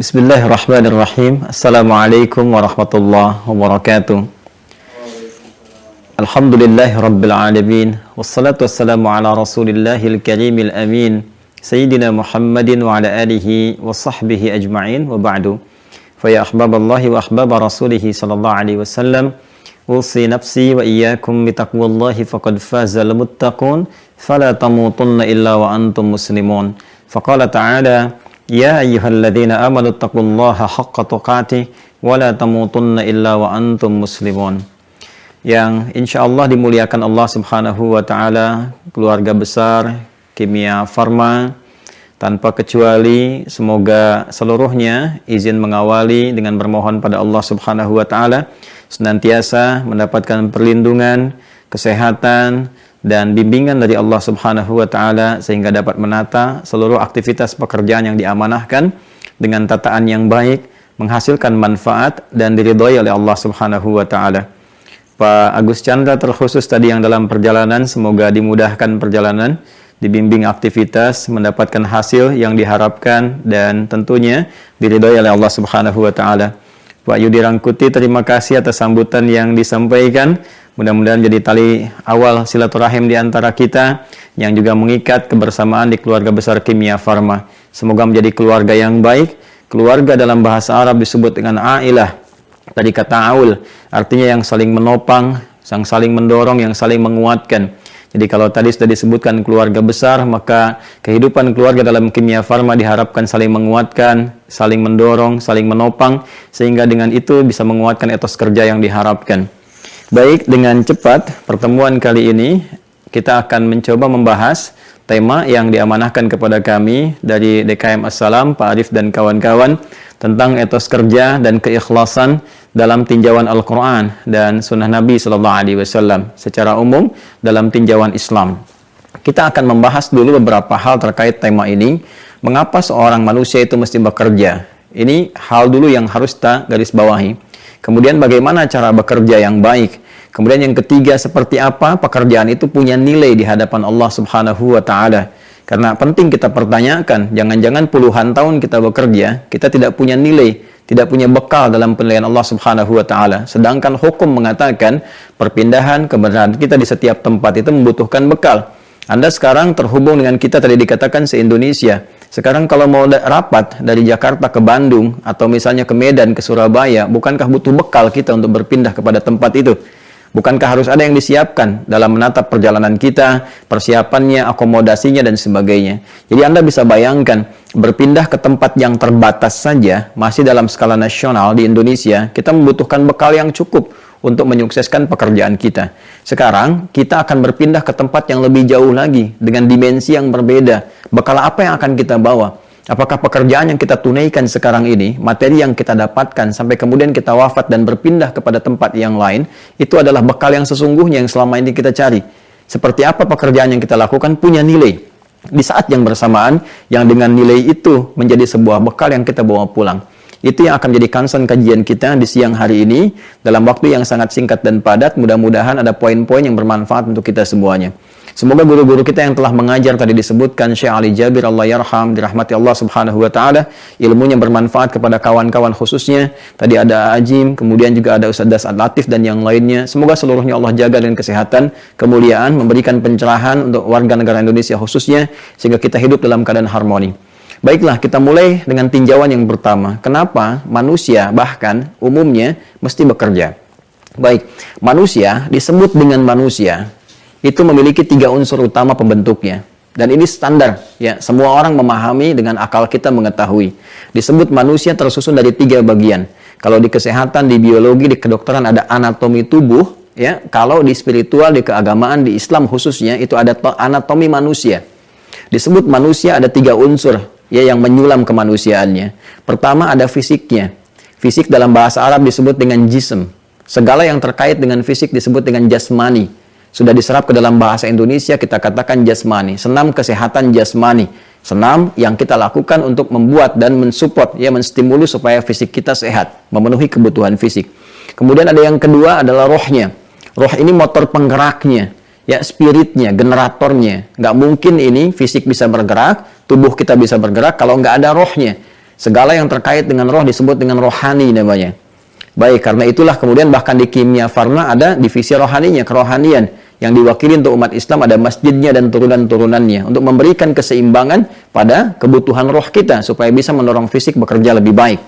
Bismillahirrahmanirrahim. Assalamualaikum warahmatullahi wabarakatuh. Alhamdulillahi rabbil alamin. Wassalatu wassalamu ala rasulillahil karimil amin. Sayyidina Muhammadin wa ala alihi wa sahbihi ajma'in wa ba'du. Faya ahbaballahi wa ahbaba rasulihi sallallahu alaihi wasallam. Usi nafsi wa iyyakum bitaqwallahi faqad fazal muttaqun. Fala tamutunna illa wa antum muslimun. Faqala ta'ala Ya ayyuhalladzina amanu taqullaha haqqa tuqatih wa la tamutunna illa wa antum muslimun. Yang insyaallah dimuliakan Allah Subhanahu wa taala, keluarga besar Kimia Farma tanpa kecuali, semoga seluruhnya izin mengawali dengan bermohon pada Allah Subhanahu wa taala senantiasa mendapatkan perlindungan, kesehatan dan bimbingan dari Allah Subhanahu wa taala sehingga dapat menata seluruh aktivitas pekerjaan yang diamanahkan dengan tataan yang baik, menghasilkan manfaat dan diridhoi oleh Allah Subhanahu wa taala. Pak Agus Chandra terkhusus tadi yang dalam perjalanan, semoga dimudahkan perjalanan, dibimbing aktivitas, mendapatkan hasil yang diharapkan dan tentunya diridhoi oleh Allah Subhanahu wa taala. Pak Yudi Rangkuti, terima kasih atas sambutan yang disampaikan. Mudah-mudahan jadi tali awal silaturahim di antara kita yang juga mengikat kebersamaan di keluarga besar Kimia Farma. Semoga menjadi keluarga yang baik. Keluarga dalam bahasa Arab disebut dengan ailah. Dari kata aul, artinya yang saling menopang, yang saling mendorong, yang saling menguatkan. Jadi kalau tadi sudah disebutkan keluarga besar, maka kehidupan keluarga dalam Kimia Farma diharapkan saling menguatkan, saling mendorong, saling menopang, sehingga dengan itu bisa menguatkan etos kerja yang diharapkan. Baik, dengan cepat pertemuan kali ini kita akan mencoba membahas tema yang diamanahkan kepada kami dari DKM Assalam, Pak Arif dan kawan-kawan, tentang etos kerja dan keikhlasan dalam tinjauan Al-Quran dan Sunnah Nabi SAW secara umum dalam tinjauan Islam. Kita akan membahas dulu beberapa hal terkait tema ini. Mengapa seorang manusia itu mesti bekerja? Ini hal dulu yang harus kita garis bawahi. Kemudian bagaimana cara bekerja yang baik? Kemudian yang ketiga, seperti apa pekerjaan itu punya nilai di hadapan Allah Subhanahu wa taala? Karena penting kita pertanyakan, jangan-jangan puluhan tahun kita bekerja, kita tidak punya nilai, tidak punya bekal dalam penilaian Allah Subhanahu wa taala. Sedangkan hukum mengatakan perpindahan keberadaan kita di setiap tempat itu membutuhkan bekal. Anda sekarang terhubung dengan kita, tadi dikatakan se-Indonesia. Sekarang kalau mau rapat dari Jakarta ke Bandung atau misalnya ke Medan, ke Surabaya, bukankah butuh bekal kita untuk berpindah kepada tempat itu? Bukankah harus ada yang disiapkan dalam menatap perjalanan kita, persiapannya, akomodasinya, dan sebagainya. Jadi Anda bisa bayangkan, berpindah ke tempat yang terbatas saja, masih dalam skala nasional di Indonesia, kita membutuhkan bekal yang cukup untuk menyukseskan pekerjaan kita. Sekarang, kita akan berpindah ke tempat yang lebih jauh lagi, dengan dimensi yang berbeda. Bekal apa yang akan kita bawa? Apakah pekerjaan yang kita tunaikan sekarang ini, materi yang kita dapatkan sampai kemudian kita wafat dan berpindah kepada tempat yang lain, itu adalah bekal yang sesungguhnya yang selama ini kita cari. Seperti apa pekerjaan yang kita lakukan punya nilai. Di saat yang bersamaan, yang dengan nilai itu menjadi sebuah bekal yang kita bawa pulang. Itu yang akan menjadi concern kajian kita di siang hari ini, dalam waktu yang sangat singkat dan padat. Mudah-mudahan ada poin-poin yang bermanfaat untuk kita semuanya. Semoga guru-guru kita yang telah mengajar tadi disebutkan Syekh Ali Jabir Allah yarham, dirahmati Allah Subhanahu wa taala, ilmunya bermanfaat kepada kawan-kawan khususnya. Tadi ada Ajim, kemudian juga ada Ustaz Das Latif dan yang lainnya. Semoga seluruhnya Allah jaga dengan kesehatan, kemuliaan, memberikan pencerahan untuk warga negara Indonesia khususnya sehingga kita hidup dalam keadaan harmoni. Baiklah, kita mulai dengan tinjauan yang pertama. Kenapa manusia bahkan umumnya mesti bekerja? Baik, manusia disebut dengan manusia itu memiliki 3 unsur utama pembentuknya. Dan ini standar, ya, semua orang memahami dengan akal kita mengetahui. Disebut manusia tersusun dari 3 bagian. Kalau di kesehatan, di biologi, di kedokteran ada anatomi tubuh, ya. Kalau di spiritual, di keagamaan, di Islam khususnya itu ada anatomi manusia. Disebut manusia ada 3 unsur, ya, yang menyulam kemanusiaannya. Pertama ada fisiknya. Fisik dalam bahasa Arab disebut dengan jism. Segala yang terkait dengan fisik disebut dengan jasmani. Sudah diserap ke dalam bahasa Indonesia, kita katakan jasmani. Senam kesehatan jasmani. Senam yang kita lakukan untuk membuat dan mensupport, ya, menstimulus supaya fisik kita sehat, memenuhi kebutuhan fisik. Kemudian ada yang kedua adalah rohnya. Roh ini motor penggeraknya, ya, spiritnya, generatornya. Nggak mungkin ini fisik bisa bergerak, tubuh kita bisa bergerak kalau nggak ada rohnya. Segala yang terkait dengan roh disebut dengan rohani namanya. Baik, karena itulah kemudian bahkan di kimia farma ada divisi rohaninya, kerohanian. Yang diwakili untuk umat Islam ada masjidnya dan turunan-turunannya. Untuk memberikan keseimbangan pada kebutuhan roh kita, supaya bisa mendorong fisik bekerja lebih baik.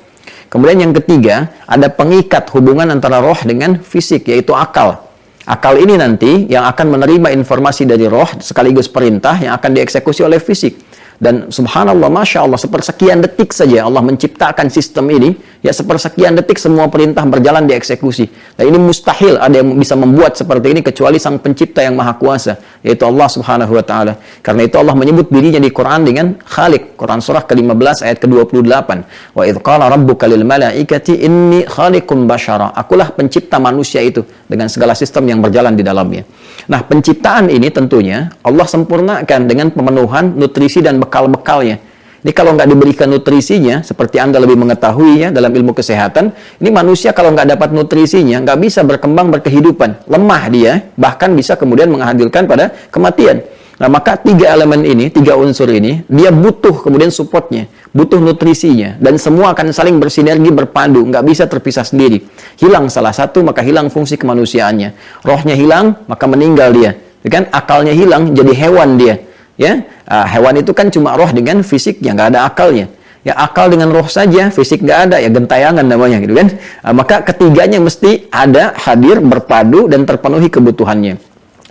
Kemudian yang ketiga, ada pengikat hubungan antara roh dengan fisik, yaitu akal. Akal ini nanti yang akan menerima informasi dari roh, sekaligus perintah yang akan dieksekusi oleh fisik. Dan subhanallah, masya Allah, sepersekian detik saja Allah menciptakan sistem ini, ya sepersekian detik semua perintah berjalan dieksekusi. Dan ini mustahil ada yang bisa membuat seperti ini kecuali sang pencipta yang maha kuasa, yaitu Allah subhanahu wa ta'ala. Karena itu Allah menyebut dirinya di Quran dengan Khaliq. Quran surah ke-15 ayat ke-28. Wa idh qala rabbuka lil malaikati inni khaliqum basyara. Akulah pencipta manusia itu dengan segala sistem yang berjalan di dalamnya. Nah, penciptaan ini tentunya Allah sempurnakan dengan pemenuhan nutrisi dan bekal-bekalnya. Ini kalau nggak diberikan nutrisinya, seperti Anda lebih mengetahui ya dalam ilmu kesehatan, ini manusia kalau nggak dapat nutrisinya, nggak bisa berkembang berkehidupan. Lemah dia, bahkan bisa kemudian menghadirkan pada kematian. Nah, maka tiga elemen ini, tiga unsur ini, dia butuh kemudian supportnya, butuh nutrisinya, dan semua akan saling bersinergi, berpadu, nggak bisa terpisah sendiri. Hilang salah satu, maka hilang fungsi kemanusiaannya. Rohnya hilang, maka meninggal dia. Kan? Akalnya hilang, jadi hewan dia. Ya, hewan itu kan cuma roh dengan fisik yang nggak ada akalnya. Ya, akal dengan roh saja, fisik nggak ada, ya gentayangan namanya, gitu kan? Maka ketiganya mesti ada, hadir, berpadu, dan terpenuhi kebutuhannya.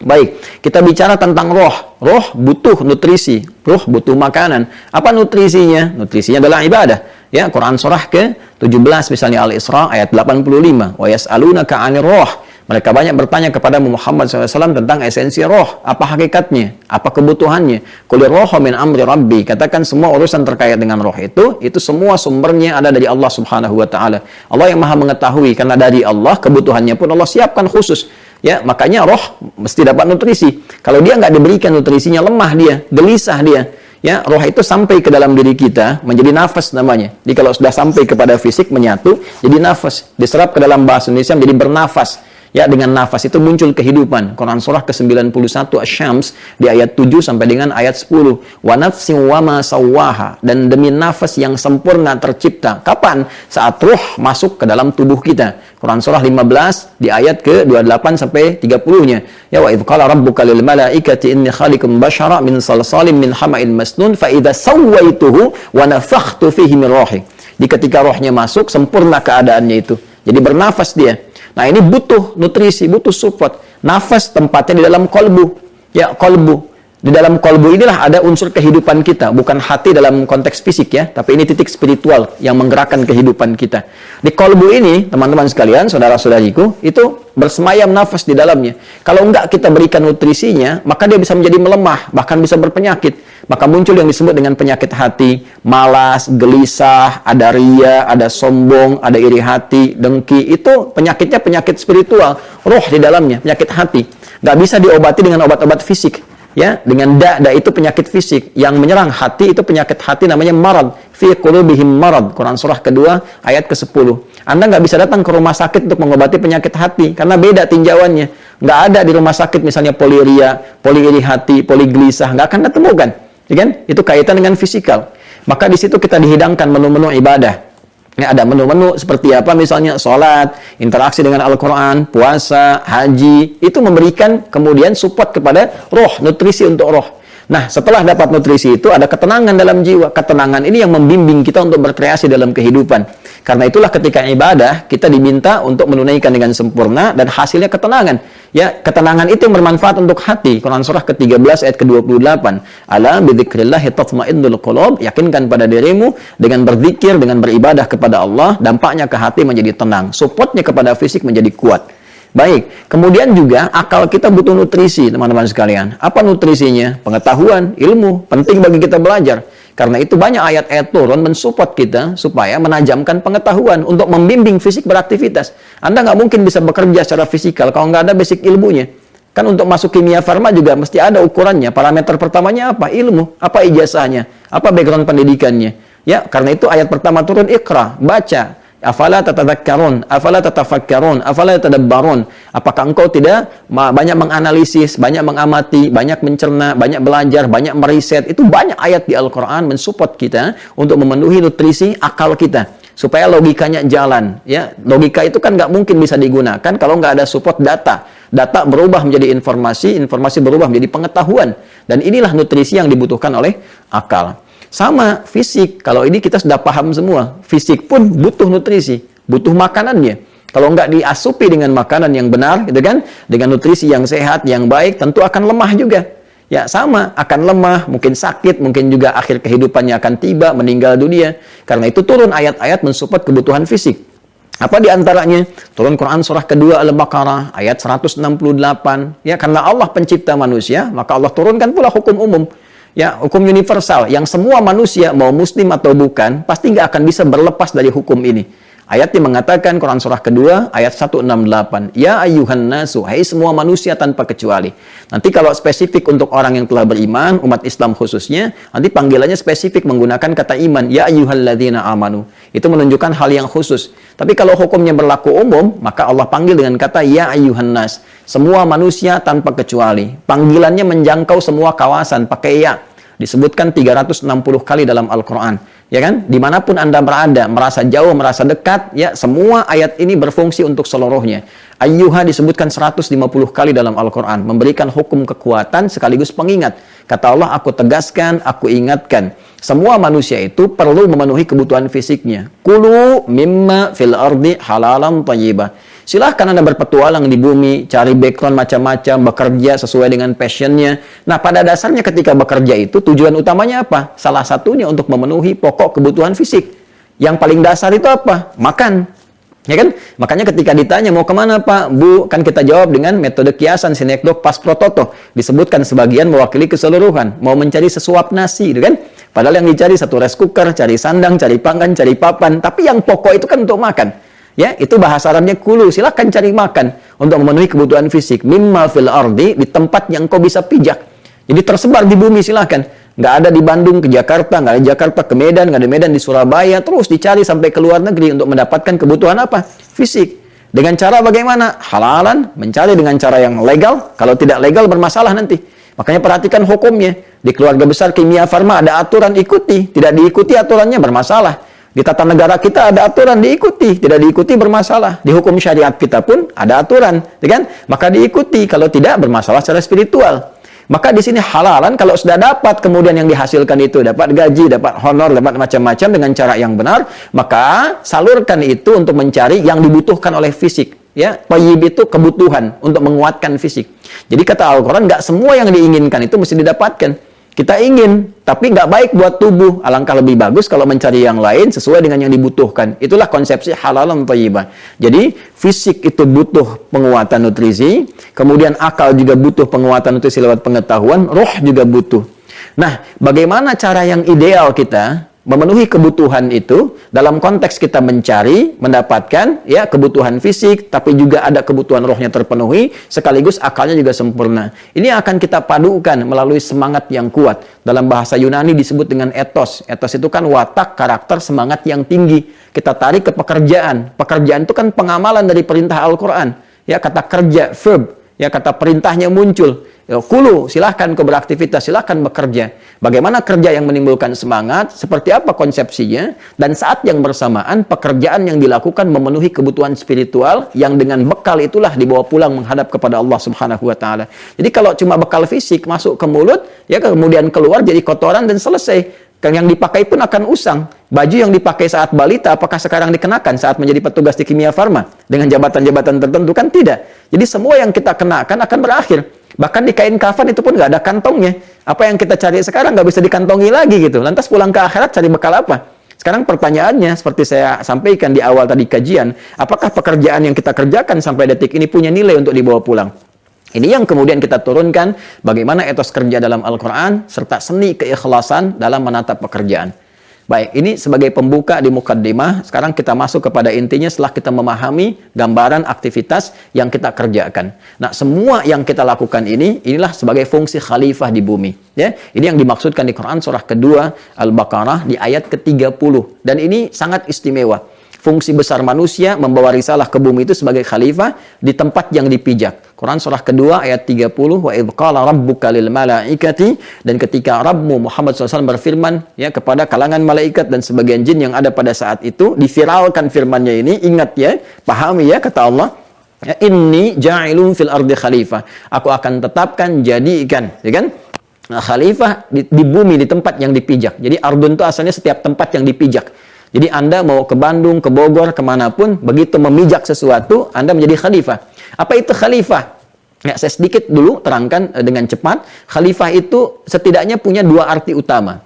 Baik, kita bicara tentang roh. Roh butuh nutrisi, roh butuh makanan. Apa nutrisinya? Nutrisinya adalah ibadah. Ya, Quran surah ke-17 misalnya Al-Isra ayat 85. Wa yas'alunaka 'anir roh. Mereka banyak bertanya kepada Muhammad SAW tentang esensi roh. Apa hakikatnya? Apa kebutuhannya? Qulir roho min amri rabbi. Katakan semua urusan terkait dengan roh itu semua sumbernya ada dari Allah Subhanahu wa ta'ala. Allah yang maha mengetahui, karena dari Allah kebutuhannya pun Allah siapkan khusus. Ya, makanya roh mesti dapat nutrisi. Kalau dia nggak diberikan nutrisinya, lemah dia, gelisah dia. Ya, roh itu sampai ke dalam diri kita, menjadi nafas namanya. Jadi kalau sudah sampai kepada fisik, menyatu, jadi nafas. Diserap ke dalam bahasa Indonesia menjadi bernafas. Ya, dengan nafas itu muncul kehidupan. Quran surah ke-91 Asy-Syams di ayat 7 sampai dengan ayat 10. Wa nafsin wa ma sawwaha, dan demi nafas yang sempurna tercipta. Kapan? Saat ruh masuk ke dalam tubuh kita. Quran surah 15 di ayat ke-28 sampai 30-nya. Ya, wa idz qala rabbuka lil malaikati inni khaliqum basyara min salsalin min hama'in masnun fa idza sawaituhu wa nafakhtu fihi min ruhi. Di ketika rohnya masuk, sempurna keadaannya itu. Jadi bernafas dia. Nah, ini butuh nutrisi, butuh support. Nafas tempatnya di dalam kolbu. Ya, kolbu. Di dalam kolbu inilah ada unsur kehidupan kita. Bukan hati dalam konteks fisik ya, tapi ini titik spiritual yang menggerakkan kehidupan kita. Di kolbu ini, teman-teman sekalian, saudara-saudariku, itu bersemayam nafas di dalamnya. Kalau enggak kita berikan nutrisinya, maka dia bisa menjadi melemah, bahkan bisa berpenyakit. Maka muncul yang disebut dengan penyakit hati, malas, gelisah, ada ria, ada sombong, ada iri hati, dengki. Itu penyakitnya penyakit spiritual, roh di dalamnya, penyakit hati. Nggak bisa diobati dengan obat-obat fisik. Ya, dengan da itu penyakit fisik. Yang menyerang hati itu penyakit hati namanya marad. Fi qulubihim marad. Quran surah kedua ayat ke-10. Anda nggak bisa datang ke rumah sakit untuk mengobati penyakit hati, karena beda tinjauannya. Nggak ada di rumah sakit misalnya poliria, poli iri hati, poli gelisah, nggak akan ditemukan. Ya kan? Itu kaitan dengan fisikal. Maka di situ kita dihidangkan menu-menu ibadah. Ya, ada menu-menu seperti apa misalnya sholat, interaksi dengan Al-Quran, puasa, haji. Itu memberikan kemudian support kepada roh, nutrisi untuk roh. Nah, setelah dapat nutrisi itu ada ketenangan dalam jiwa. Ketenangan ini yang membimbing kita untuk berkreasi dalam kehidupan. Karena itulah ketika ibadah kita diminta untuk menunaikan dengan sempurna dan hasilnya ketenangan. Ya, ketenangan itu yang bermanfaat untuk hati. Quran surah ke-13 ayat ke-28. Ala bidzikrillahi tatma'innul qulub. Yakinkan pada dirimu dengan berzikir, dengan beribadah kepada Allah, dampaknya ke hati menjadi tenang. Supportnya kepada fisik menjadi kuat. Baik, kemudian juga akal kita butuh nutrisi, teman-teman sekalian. Apa nutrisinya? Pengetahuan, ilmu, penting bagi kita belajar. Karena itu banyak ayat-ayat turun mensupport kita supaya menajamkan pengetahuan untuk membimbing fisik beraktivitas. Anda nggak mungkin bisa bekerja secara fisikal kalau nggak ada basic ilmunya. Kan untuk masuk kimia farma juga mesti ada ukurannya. Parameter pertamanya apa? Ilmu. Apa ijazahnya? Apa background pendidikannya? Ya, karena itu ayat pertama turun Iqra, baca. Afala tatadzakkarun, afala tatafakkarun, afala tadabbarun. Apakah engkau tidak banyak menganalisis, banyak mengamati, banyak mencerna, banyak belajar, banyak meriset? Itu banyak ayat di Al-Qur'an mensupport kita untuk memenuhi nutrisi akal kita supaya logikanya jalan, ya. Logika itu kan nggak mungkin bisa digunakan kalau nggak ada support data. Data berubah menjadi informasi, informasi berubah menjadi pengetahuan. Dan inilah nutrisi yang dibutuhkan oleh akal. Sama fisik, kalau ini kita sudah paham semua. Fisik pun butuh nutrisi, butuh makanannya. Kalau nggak diasupi dengan makanan yang benar, gitu kan, dengan nutrisi yang sehat, yang baik, tentu akan lemah juga. Ya sama, akan lemah, mungkin sakit, mungkin juga akhir kehidupannya akan tiba, meninggal dunia. Karena itu turun ayat-ayat mensupport kebutuhan fisik. Apa di antaranya? Turun Quran surah kedua Al-Baqarah ayat 168. Ya, karena Allah pencipta manusia, maka Allah turunkan pula hukum umum. Ya, hukum universal yang semua manusia mau muslim atau bukan pasti nggak akan bisa berlepas dari hukum ini. Ayatnya mengatakan Quran surah kedua ayat 168. Ya ayyuhan nasu, hai semua manusia tanpa kecuali. Nanti kalau spesifik untuk orang yang telah beriman, umat Islam khususnya, nanti panggilannya spesifik menggunakan kata iman. Ya ayyuhalladzina amanu. Itu menunjukkan hal yang khusus. Tapi kalau hukumnya berlaku umum, maka Allah panggil dengan kata ya ayyuhan nas. Semua manusia tanpa kecuali. Panggilannya menjangkau semua kawasan pakai ya. Disebutkan 360 kali dalam Al-Quran. Ya kan? Dimanapun Anda berada, merasa jauh, merasa dekat, ya semua ayat ini berfungsi untuk seluruhnya. Ayyuha disebutkan 150 kali dalam Al-Quran. Memberikan hukum kekuatan sekaligus pengingat. Kata Allah, aku tegaskan, aku ingatkan. Semua manusia itu perlu memenuhi kebutuhan fisiknya. Kulu mimma fil ardi halalan thayyibah. Silahkan Anda berpetualang di bumi, cari background macam-macam, bekerja sesuai dengan passionnya. Nah, pada dasarnya ketika bekerja itu, tujuan utamanya apa? Salah satunya untuk memenuhi pokok kebutuhan fisik. Yang paling dasar itu apa? Makan. Ya kan? Makanya ketika ditanya, mau kemana Pak? Bu, kan kita jawab dengan metode kiasan, sinekdok, pas prototo. Disebutkan sebagian mewakili keseluruhan. Mau mencari sesuap nasi, gitu kan? Padahal yang dicari satu rice cooker, cari sandang, cari pangan, cari papan. Tapi yang pokok itu kan untuk makan. Ya, itu bahasa Arabnya kulu. Silakan cari makan untuk memenuhi kebutuhan fisik. Mimma fil ardi, di tempat yang kau bisa pijak. Jadi tersebar di bumi, silakan. Nggak ada di Bandung ke Jakarta, nggak ada di Jakarta ke Medan, nggak ada di Medan di Surabaya. Terus dicari sampai ke luar negeri untuk mendapatkan kebutuhan apa? Fisik. Dengan cara bagaimana? Halalan, mencari dengan cara yang legal. Kalau tidak legal bermasalah nanti. Makanya perhatikan hukumnya. Di keluarga besar kimia farma ada aturan, ikuti. Tidak diikuti aturannya bermasalah. Di tata negara kita ada aturan, diikuti. Tidak diikuti bermasalah. Di hukum syariat kita pun ada aturan, ya kan? Maka diikuti. Kalau tidak bermasalah secara spiritual. Maka di sini halalan kalau sudah dapat kemudian yang dihasilkan itu dapat gaji, dapat honor, dapat macam-macam dengan cara yang benar, maka salurkan itu untuk mencari yang dibutuhkan oleh fisik. Ya, thayyib itu kebutuhan untuk menguatkan fisik. Jadi kata Al-Quran, nggak semua yang diinginkan itu mesti didapatkan. Kita ingin, tapi nggak baik buat tubuh. Alangkah lebih bagus kalau mencari yang lain sesuai dengan yang dibutuhkan. Itulah konsepsi halalan thayyibah. Jadi, fisik itu butuh penguatan nutrisi, kemudian akal juga butuh penguatan nutrisi lewat pengetahuan, roh juga butuh. Nah, bagaimana cara yang ideal kita memenuhi kebutuhan itu dalam konteks kita mencari, mendapatkan ya kebutuhan fisik, tapi juga ada kebutuhan rohnya terpenuhi, sekaligus akalnya juga sempurna. Ini akan kita padukan melalui semangat yang kuat. Dalam bahasa Yunani disebut dengan ethos. Ethos itu kan watak, karakter, semangat yang tinggi. Kita tarik ke pekerjaan. Pekerjaan itu kan pengamalan dari perintah Al-Quran. Ya, kata kerja, verb. Ya, kata perintahnya muncul. Ya, kulu, silahkan kau beraktivitas, silahkan bekerja. Bagaimana kerja yang menimbulkan semangat, seperti apa konsepsinya, dan saat yang bersamaan pekerjaan yang dilakukan memenuhi kebutuhan spiritual yang dengan bekal itulah dibawa pulang menghadap kepada Allah Subhanahu wa taala. Jadi kalau cuma bekal fisik masuk ke mulut, ya kemudian keluar jadi kotoran dan selesai. Yang dipakai pun akan usang. Baju yang dipakai saat balita, apakah sekarang dikenakan saat menjadi petugas di kimia farma? Dengan jabatan-jabatan tertentu kan tidak. Jadi semua yang kita kenakan akan berakhir. Bahkan di kain kafan itu pun nggak ada kantongnya. Apa yang kita cari sekarang nggak bisa dikantongi lagi gitu. Lantas pulang ke akhirat cari bekal apa? Sekarang pertanyaannya, seperti saya sampaikan di awal tadi kajian, apakah pekerjaan yang kita kerjakan sampai detik ini punya nilai untuk dibawa pulang? Ini yang kemudian kita turunkan bagaimana etos kerja dalam Al-Quran serta seni keikhlasan dalam menatap pekerjaan. Baik, ini sebagai pembuka di mukaddimah. Sekarang kita masuk kepada intinya setelah kita memahami gambaran aktivitas yang kita kerjakan. Nah, semua yang kita lakukan inilah sebagai fungsi khalifah di bumi. Ya, ini yang dimaksudkan di Quran surah kedua Al-Baqarah di ayat ke-30. Dan ini sangat istimewa. fungsi besar manusia membawa risalah ke bumi itu sebagai khalifah di tempat yang dipijak. Quran surah kedua ayat 30, wa idh qala rabbuka lil malaikati, dan ketika Rabbmu Muhammad SAW berfirman ya kepada kalangan malaikat dan sebagian jin yang ada pada saat itu, diviralkan firmannya ini, ingat ya, pahami ya kata Allah, ya, inni ja'ilun fil ardi khalifah, aku akan tetapkan, jadikan, ya kan, khalifah di bumi, di tempat yang dipijak. Jadi ardun itu asalnya setiap tempat yang dipijak. Jadi Anda mau ke Bandung, ke Bogor, kemanapun, begitu memijak sesuatu, Anda menjadi khalifah. Apa itu khalifah? Ya, saya sedikit dulu terangkan dengan cepat. Khalifah itu setidaknya punya dua arti utama.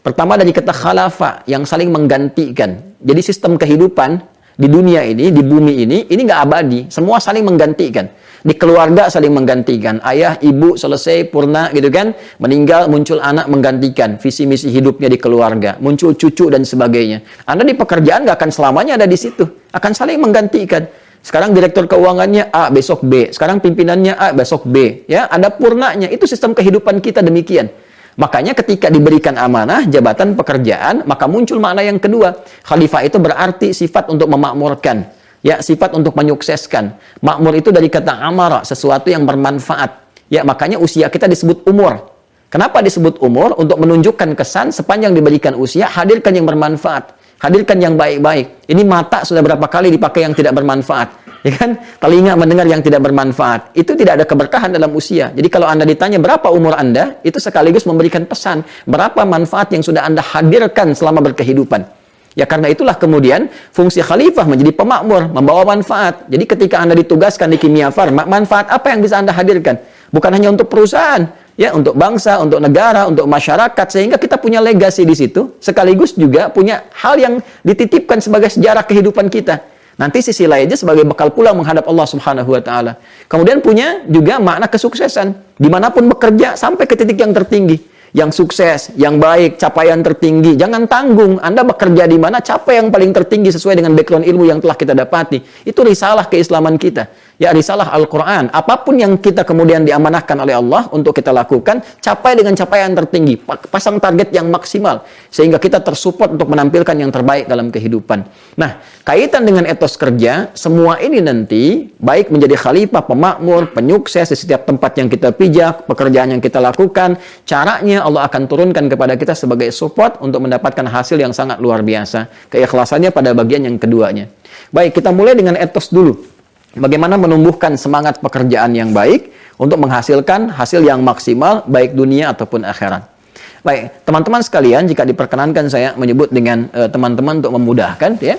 Pertama dari kata khalafa, yang saling menggantikan. Jadi sistem kehidupan di dunia ini, di bumi ini nggak abadi. Semua saling menggantikan. Di keluarga saling menggantikan. Ayah, ibu selesai, purna gitu kan. Meninggal, muncul anak menggantikan. Visi misi hidupnya di keluarga. Muncul cucu dan sebagainya. Anda di pekerjaan nggak akan selamanya ada di situ. Akan saling menggantikan. Sekarang direktur keuangannya A, besok B. Sekarang pimpinannya A, besok B. Ya, ada purnanya. Itu sistem kehidupan kita demikian. Makanya ketika diberikan amanah, jabatan pekerjaan, maka muncul makna yang kedua. Khalifah itu berarti sifat untuk memakmurkan. Ya, sifat untuk menyukseskan. Makmur itu dari kata amara, sesuatu yang bermanfaat. Ya, makanya usia kita disebut umur. Kenapa disebut umur? Untuk menunjukkan kesan sepanjang diberikan usia, hadirkan yang bermanfaat. Hadirkan yang baik-baik. Ini mata sudah berapa kali dipakai yang tidak bermanfaat. Ya kan? Telinga mendengar yang tidak bermanfaat. Itu tidak ada keberkahan dalam usia. Jadi kalau Anda ditanya berapa umur Anda, itu sekaligus memberikan pesan. Berapa manfaat yang sudah Anda hadirkan selama berkehidupan. Ya karena itulah kemudian fungsi khalifah menjadi pemakmur, membawa manfaat. Jadi ketika Anda ditugaskan di Kimia Farma, manfaat apa yang bisa Anda hadirkan? Bukan hanya untuk perusahaan, ya untuk bangsa, untuk negara, untuk masyarakat, sehingga kita punya legasi di situ, sekaligus juga punya hal yang dititipkan sebagai sejarah kehidupan kita. Nanti sisi lainnya sebagai bekal pulang menghadap Allah Subhanahu wa taala. Kemudian punya juga makna kesuksesan, dimanapun bekerja sampai ke titik yang tertinggi. Yang sukses, yang baik, capaian tertinggi. Jangan tanggung. Anda bekerja di mana, capai yang paling tertinggi sesuai dengan background ilmu yang telah kita dapati. Itu risalah keislaman kita. Ya, risalah Al-Quran. Apapun yang kita kemudian diamanahkan oleh Allah untuk kita lakukan, capai dengan capaian tertinggi. Pasang target yang maksimal. Sehingga kita tersupport untuk menampilkan yang terbaik dalam kehidupan. Nah, kaitan dengan etos kerja, semua ini nanti, baik menjadi khalifah, pemakmur, penyukses di setiap tempat yang kita pijak, pekerjaan yang kita lakukan, caranya Allah akan turunkan kepada kita sebagai support untuk mendapatkan hasil yang sangat luar biasa. Keikhlasannya pada bagian yang keduanya. Baik, kita mulai dengan etos dulu. Bagaimana menumbuhkan semangat pekerjaan yang baik untuk menghasilkan hasil yang maksimal baik dunia ataupun akhirat. Baik, teman-teman sekalian, jika diperkenankan saya menyebut dengan teman-teman untuk memudahkan ya.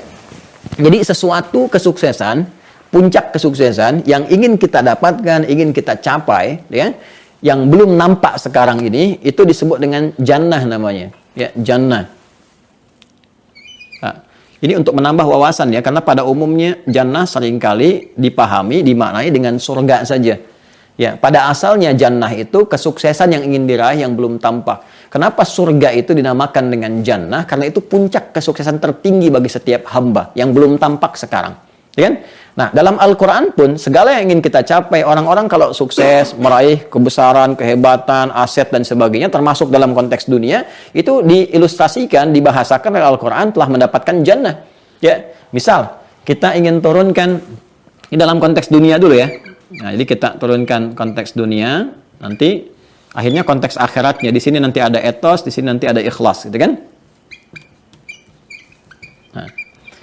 Jadi sesuatu kesuksesan, puncak kesuksesan yang ingin kita dapatkan, ingin kita capai ya, yang belum nampak sekarang ini, itu disebut dengan jannah namanya. Ya, jannah. Nah, ini untuk menambah wawasan ya, karena pada umumnya jannah seringkali dipahami, dimaknai dengan surga saja. Ya, pada asalnya jannah itu kesuksesan yang ingin diraih yang belum tampak. Kenapa surga itu dinamakan dengan jannah? Karena itu puncak kesuksesan tertinggi bagi setiap hamba yang belum tampak sekarang. Ya kan? Nah, dalam Al-Quran pun, segala yang ingin kita capai, orang-orang kalau sukses, meraih kebesaran, kehebatan, aset, dan sebagainya, termasuk dalam konteks dunia, itu diilustrasikan, dibahasakan oleh Al-Quran telah mendapatkan jannah. Ya, misal, kita ingin turunkan, ini dalam konteks dunia dulu ya. Nah, jadi kita turunkan konteks dunia, nanti akhirnya konteks akhiratnya. Di sini nanti ada etos, di sini nanti ada ikhlas, gitu kan? Nah,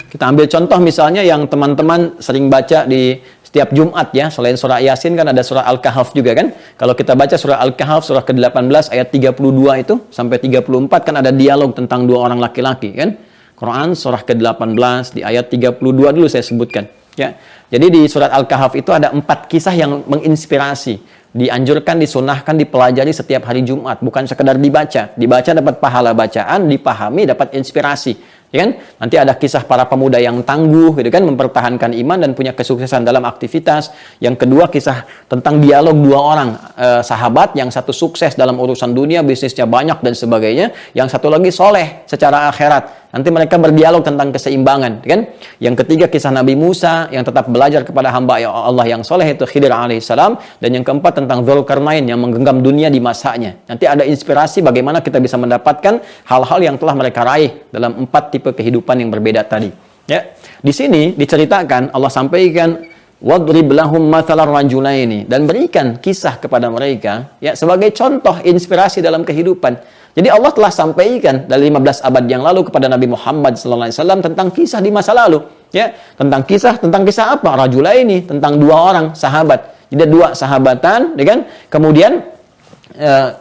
kita ambil contoh misalnya yang teman-teman sering baca di setiap Jumat ya, selain surah Yasin kan ada surah Al-Kahf juga kan. Kalau kita baca surah Al-Kahf surah ke-18 ayat 32 itu sampai 34 kan ada dialog tentang dua orang laki-laki kan. Quran surah ke-18 di ayat 32 dulu saya sebutkan ya. Jadi di surat Al-Kahf itu ada 4 kisah yang menginspirasi. Dianjurkan, disunahkan, dipelajari setiap hari Jumat, bukan sekedar dibaca. Dibaca dapat pahala bacaan, dipahami dapat inspirasi, ya kan? Nanti ada kisah para pemuda yang tangguh, gitu kan, mempertahankan iman dan punya kesuksesan dalam aktivitas. Yang kedua kisah tentang dialog dua orang sahabat, yang satu sukses dalam urusan dunia, bisnisnya banyak dan sebagainya, yang satu lagi soleh secara akhirat. Nanti mereka berdialog tentang keseimbangan, kan? Yang ketiga kisah Nabi Musa yang tetap belajar kepada hamba Allah yang soleh itu Khidir alaihissalam, dan yang keempat tentang Dzulkarnain yang menggenggam dunia di masanya. Nanti ada inspirasi bagaimana kita bisa mendapatkan hal-hal yang telah mereka raih dalam 4 tipe kehidupan yang berbeda tadi. Ya, di sini diceritakan Allah sampaikan wadrib lahum mathalar rajulaini, dan berikan kisah kepada mereka ya sebagai contoh inspirasi dalam kehidupan. Jadi Allah telah sampaikan dari 15 abad yang lalu kepada Nabi Muhammad SAW tentang kisah di masa lalu, ya, tentang kisah apa? Rajulaini, tentang dua orang sahabat. Jadi dua sahabatan, ya kan? Kemudian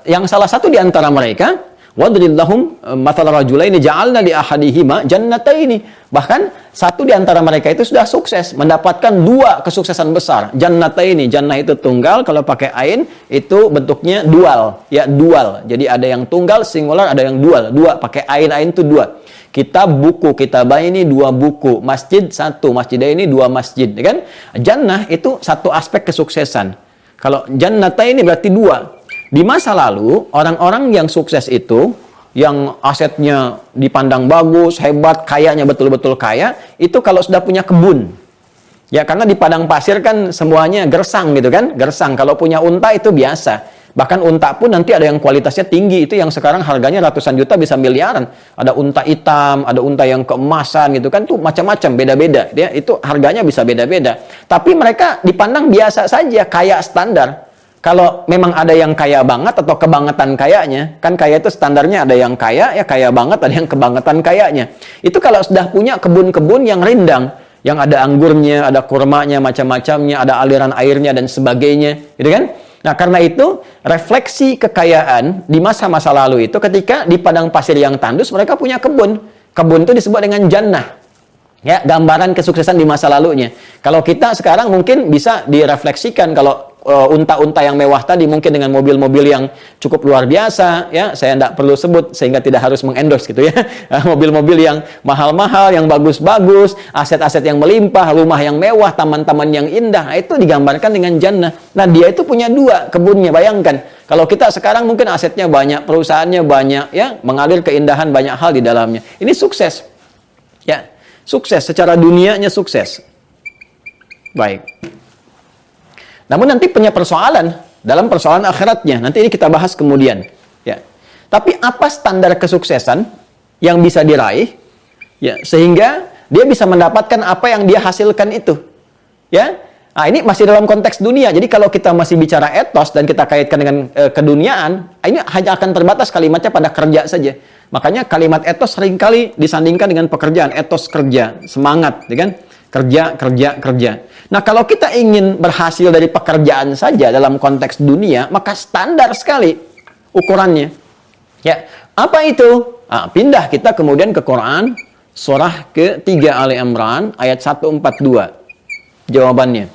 yang salah satu di antara mereka wadrib lahum mathalar rajulaini ja'alna li ahadihima jannataini. Bahkan satu di antara mereka itu sudah sukses mendapatkan dua kesuksesan besar. Jannataini, jannah itu tunggal, kalau pakai ain itu bentuknya dual, ya dual. Jadi ada yang tunggal singular, ada yang dual. Dua pakai ain itu dua. Kitab buku, kitabah ini dua buku, masjid satu, masjidah ini dua masjid, ya kan? Jannah itu satu aspek kesuksesan. Kalau jannataini berarti dua. Di masa lalu, orang-orang yang sukses itu, yang asetnya dipandang bagus, hebat, kayanya betul-betul kaya, itu kalau sudah punya kebun. Ya, karena di padang pasir kan semuanya gersang gitu kan, gersang. Kalau punya unta itu biasa. Bahkan unta pun nanti ada yang kualitasnya tinggi, itu yang sekarang harganya ratusan juta bisa miliaran. Ada unta hitam, ada unta yang keemasan gitu kan, tuh macam-macam, beda-beda. Ya, itu harganya bisa beda-beda. Tapi mereka dipandang biasa saja, kaya standar. Kalau memang ada yang kaya banget atau kebangetan kayanya, kan kaya itu standarnya ada yang kaya, ya kaya banget, ada yang kebangetan kayanya. Itu kalau sudah punya kebun-kebun yang rindang, yang ada anggurnya, ada kurmanya, macam-macamnya, ada aliran airnya dan sebagainya, gitu kan? Nah, karena itu refleksi kekayaan di masa-masa lalu itu ketika di padang pasir yang tandus mereka punya kebun. Kebun itu disebut dengan jannah. Ya, gambaran kesuksesan di masa lalunya. Kalau kita sekarang mungkin bisa direfleksikan kalau unta-unta yang mewah tadi mungkin dengan mobil-mobil yang cukup luar biasa, ya saya tidak perlu sebut sehingga tidak harus mengendorse gitu ya. Mobil-mobil yang mahal-mahal, yang bagus-bagus, aset-aset yang melimpah, rumah yang mewah, taman-taman yang indah, itu digambarkan dengan jannah. Nah, dia itu punya dua kebunnya, bayangkan. Kalau kita sekarang mungkin asetnya banyak, perusahaannya banyak, ya mengalir keindahan banyak hal di dalamnya. Ini sukses, ya sukses secara dunianya sukses. Baik. Namun nanti punya persoalan dalam persoalan akhiratnya. Nanti ini kita bahas kemudian. Ya. Tapi apa standar kesuksesan yang bisa diraih? Ya, sehingga dia bisa mendapatkan apa yang dia hasilkan itu. Ya. Nah, ini masih dalam konteks dunia. Jadi kalau kita masih bicara etos dan kita kaitkan dengan keduniaan, ini hanya akan terbatas kalimatnya pada kerja saja. Makanya kalimat etos seringkali disandingkan dengan pekerjaan. Etos kerja, semangat, ya kan? Kerja, kerja, kerja. Nah, kalau kita ingin berhasil dari pekerjaan saja dalam konteks dunia, maka standar sekali ukurannya. Ya, apa itu? Nah, pindah kita kemudian ke Quran, surah ke-3 Ali Imran, ayat 142. Jawabannya.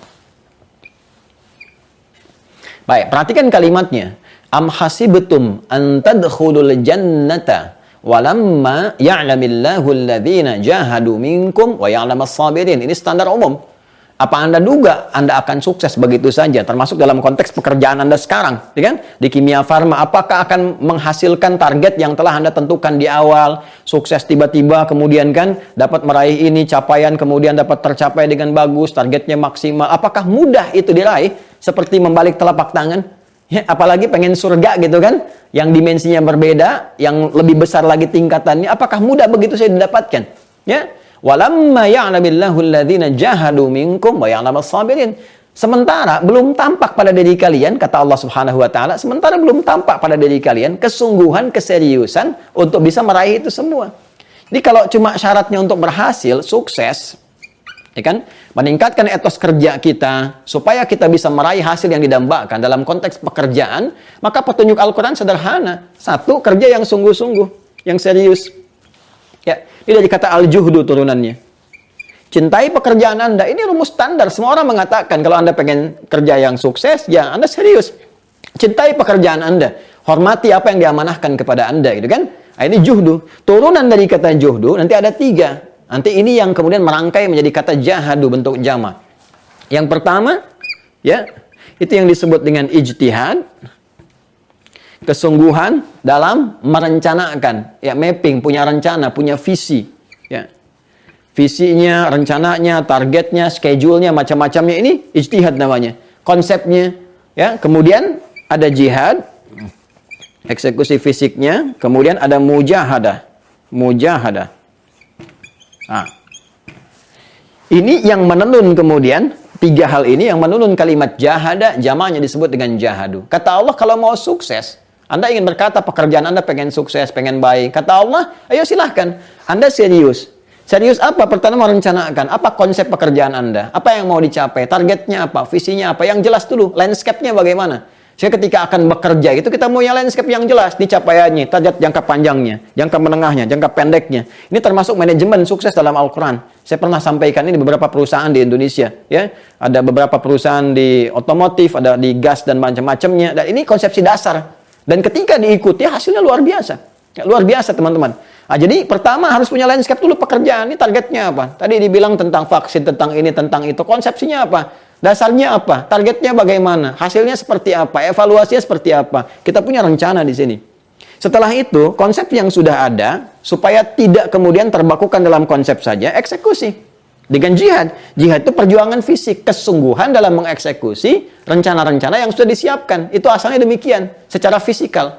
Baik, perhatikan kalimatnya. Am hasibtum an tadkhulul jannata walamma ya'lamillahu alladhina jahadu minkum wa ya'lamas sabirin. Ini standar umum. Apa Anda duga Anda akan sukses begitu saja, termasuk dalam konteks pekerjaan Anda sekarang, ya kan? Di kimia farma, apakah akan menghasilkan target yang telah Anda tentukan di awal, sukses tiba-tiba, kemudian kan dapat meraih ini, capaian kemudian dapat tercapai dengan bagus, targetnya maksimal. Apakah mudah itu diraih seperti membalik telapak tangan? Ya, apalagi pengen surga gitu kan, yang dimensinya berbeda, yang lebih besar lagi tingkatannya, apakah mudah begitu saya didapatkan? Ya, walamma ya'lamillahu alladhina jahadu minkum wa ya'lamas sabirin. Sementara belum tampak pada diri kalian, kata Allah Subhanahu wa taala, sementara belum tampak pada diri kalian kesungguhan, keseriusan untuk bisa meraih itu semua. Jadi kalau cuma syaratnya untuk berhasil, sukses, ya kan? Meningkatkan etos kerja kita supaya kita bisa meraih hasil yang didambakan dalam konteks pekerjaan, maka petunjuk Al-Qur'an sederhana. Satu, kerja yang sungguh-sungguh, yang serius. Ya, ini dari kata al-juhdu turunannya. Cintai pekerjaan Anda. Ini rumus standar. Semua orang mengatakan kalau Anda pengen kerja yang sukses, ya Anda serius. Cintai pekerjaan Anda. Hormati apa yang diamanahkan kepada Anda, gitu kan? Nah, ini juhdu. Turunan dari kata juhdu nanti ada 3. Nanti ini yang kemudian merangkai menjadi kata jahadu, bentuk jama. Yang pertama, ya, itu yang disebut dengan ijtihad. Kesungguhan dalam merencanakan, ya, mapping, punya rencana, punya visi, ya. Visinya, rencananya, targetnya, schedule-nya, macam-macamnya, ini ijtihad namanya. Konsepnya, ya. Kemudian ada jihad, eksekusi fisiknya, kemudian ada mujahadah. Mujahadah. Nah, Ini yang menenun kemudian, tiga hal ini yang menenun kalimat jahada, jamaknya disebut dengan jahadu. Kata Allah, kalau mau sukses, Anda ingin berkata pekerjaan Anda pengen sukses, pengen baik. Kata Allah, ayo silahkan. Anda serius. Serius apa? Pertama merencanakan. Apa konsep pekerjaan Anda? Apa yang mau dicapai? Targetnya apa? Visinya apa? Yang jelas dulu. Landscape-nya bagaimana? Saya ketika akan bekerja itu kita mau yang landscape yang jelas, dicapaiannya, target jangka panjangnya, jangka menengahnya, jangka pendeknya. Ini termasuk manajemen sukses dalam Al-Quran. Saya pernah sampaikan ini di beberapa perusahaan di Indonesia. Ya, ada beberapa perusahaan di otomotif, ada di gas dan macam-macamnya. Dan ini konsepsi dasar. Dan ketika diikuti hasilnya luar biasa. Ya, luar biasa teman-teman. Nah, jadi pertama harus punya landscape dulu pekerjaan. Ini targetnya apa? Tadi dibilang tentang vaksin, tentang ini, tentang itu. Konsepsinya apa? Dasarnya apa? Targetnya bagaimana? Hasilnya seperti apa? Evaluasinya seperti apa? Kita punya rencana di sini. Setelah itu, konsep yang sudah ada, supaya tidak kemudian terbakukan dalam konsep saja, eksekusi. Dengan jihad. Jihad itu perjuangan fisik, kesungguhan dalam mengeksekusi rencana-rencana yang sudah disiapkan. Itu asalnya demikian, secara fisikal.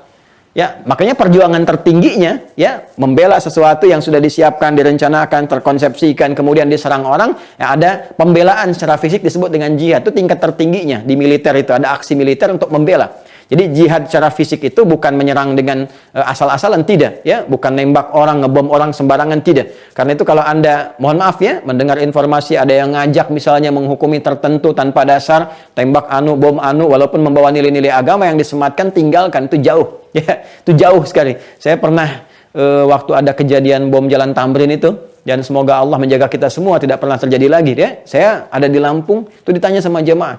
Ya, makanya perjuangan tertingginya, ya, membela sesuatu yang sudah disiapkan, direncanakan, terkonsepsikan, kemudian diserang orang, ya, ada pembelaan secara fisik disebut dengan jihad. Itu tingkat tertingginya di militer itu, ada aksi militer untuk membela. Jadi jihad secara fisik itu bukan menyerang dengan asal-asalan, tidak, ya, bukan nembak orang, ngebom orang sembarangan, tidak. Karena itu kalau Anda, mohon maaf ya, mendengar informasi ada yang ngajak misalnya menghukumi tertentu tanpa dasar, tembak anu, bom anu, walaupun membawa nilai-nilai agama yang disematkan, tinggalkan, itu jauh. Ya, itu jauh sekali. Saya pernah waktu ada kejadian bom Jalan Tamrin itu, dan semoga Allah menjaga kita semua tidak pernah terjadi lagi, ya. Saya ada di Lampung, itu ditanya sama jemaah,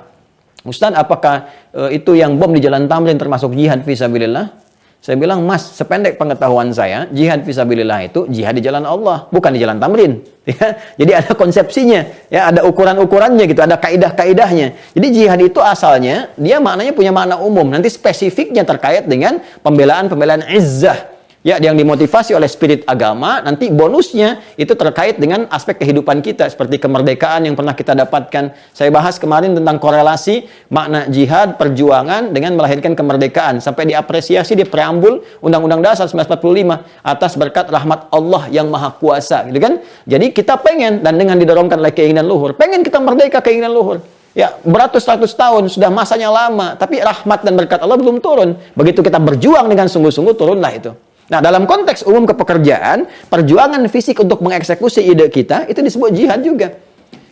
Ustaz, apakah itu yang bom di Jalan Tamrin termasuk jihad fisabilillah? Saya bilang, Mas, sependek pengetahuan saya, jihad fisabilillah itu jihad di jalan Allah, bukan di Jalan Tamrin. Ya, jadi ada konsepsinya, ya, ada ukuran-ukurannya gitu, ada kaidah-kaidahnya. Jadi jihad itu asalnya dia maknanya punya makna umum. Nanti spesifiknya terkait dengan pembelaan-pembelaan izzah. Ya, yang dimotivasi oleh spirit agama, nanti bonusnya itu terkait dengan aspek kehidupan kita, seperti kemerdekaan yang pernah kita dapatkan. Saya bahas kemarin tentang korelasi makna jihad, perjuangan dengan melahirkan kemerdekaan. Sampai diapresiasi di preambul Undang-Undang Dasar 1945 atas berkat rahmat Allah yang Maha Kuasa, gitu kan? Jadi kita pengen, dan dengan didorongkan oleh keinginan luhur, pengen kita merdeka, keinginan luhur. Ya, beratus-ratus tahun, sudah masanya lama, tapi rahmat dan berkat Allah belum turun. Begitu kita berjuang dengan sungguh-sungguh, turunlah itu. Nah, dalam konteks umum kepekerjaan, perjuangan fisik untuk mengeksekusi ide kita, itu disebut jihad juga.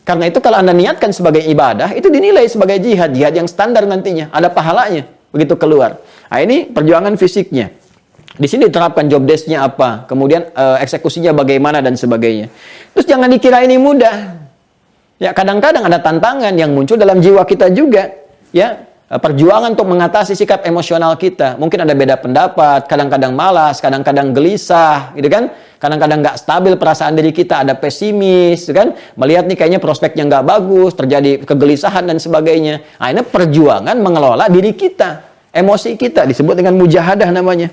Karena itu kalau Anda niatkan sebagai ibadah, itu dinilai sebagai jihad. Jihad yang standar nantinya, ada pahalanya, begitu keluar. Nah, ini perjuangan fisiknya. Di sini diterapkan job desk-nya apa, kemudian eksekusinya bagaimana, dan sebagainya. Terus jangan dikira ini mudah. Ya, kadang-kadang ada tantangan yang muncul dalam jiwa kita juga. Ya, perjuangan untuk mengatasi sikap emosional kita. Mungkin ada beda pendapat, kadang-kadang malas, kadang-kadang gelisah, gitu kan? Kadang-kadang nggak stabil perasaan diri kita, ada pesimis, gitu kan? Melihat nih kayaknya prospeknya nggak bagus, terjadi kegelisahan dan sebagainya. Nah, ini perjuangan mengelola diri kita, emosi kita, disebut dengan mujahadah namanya.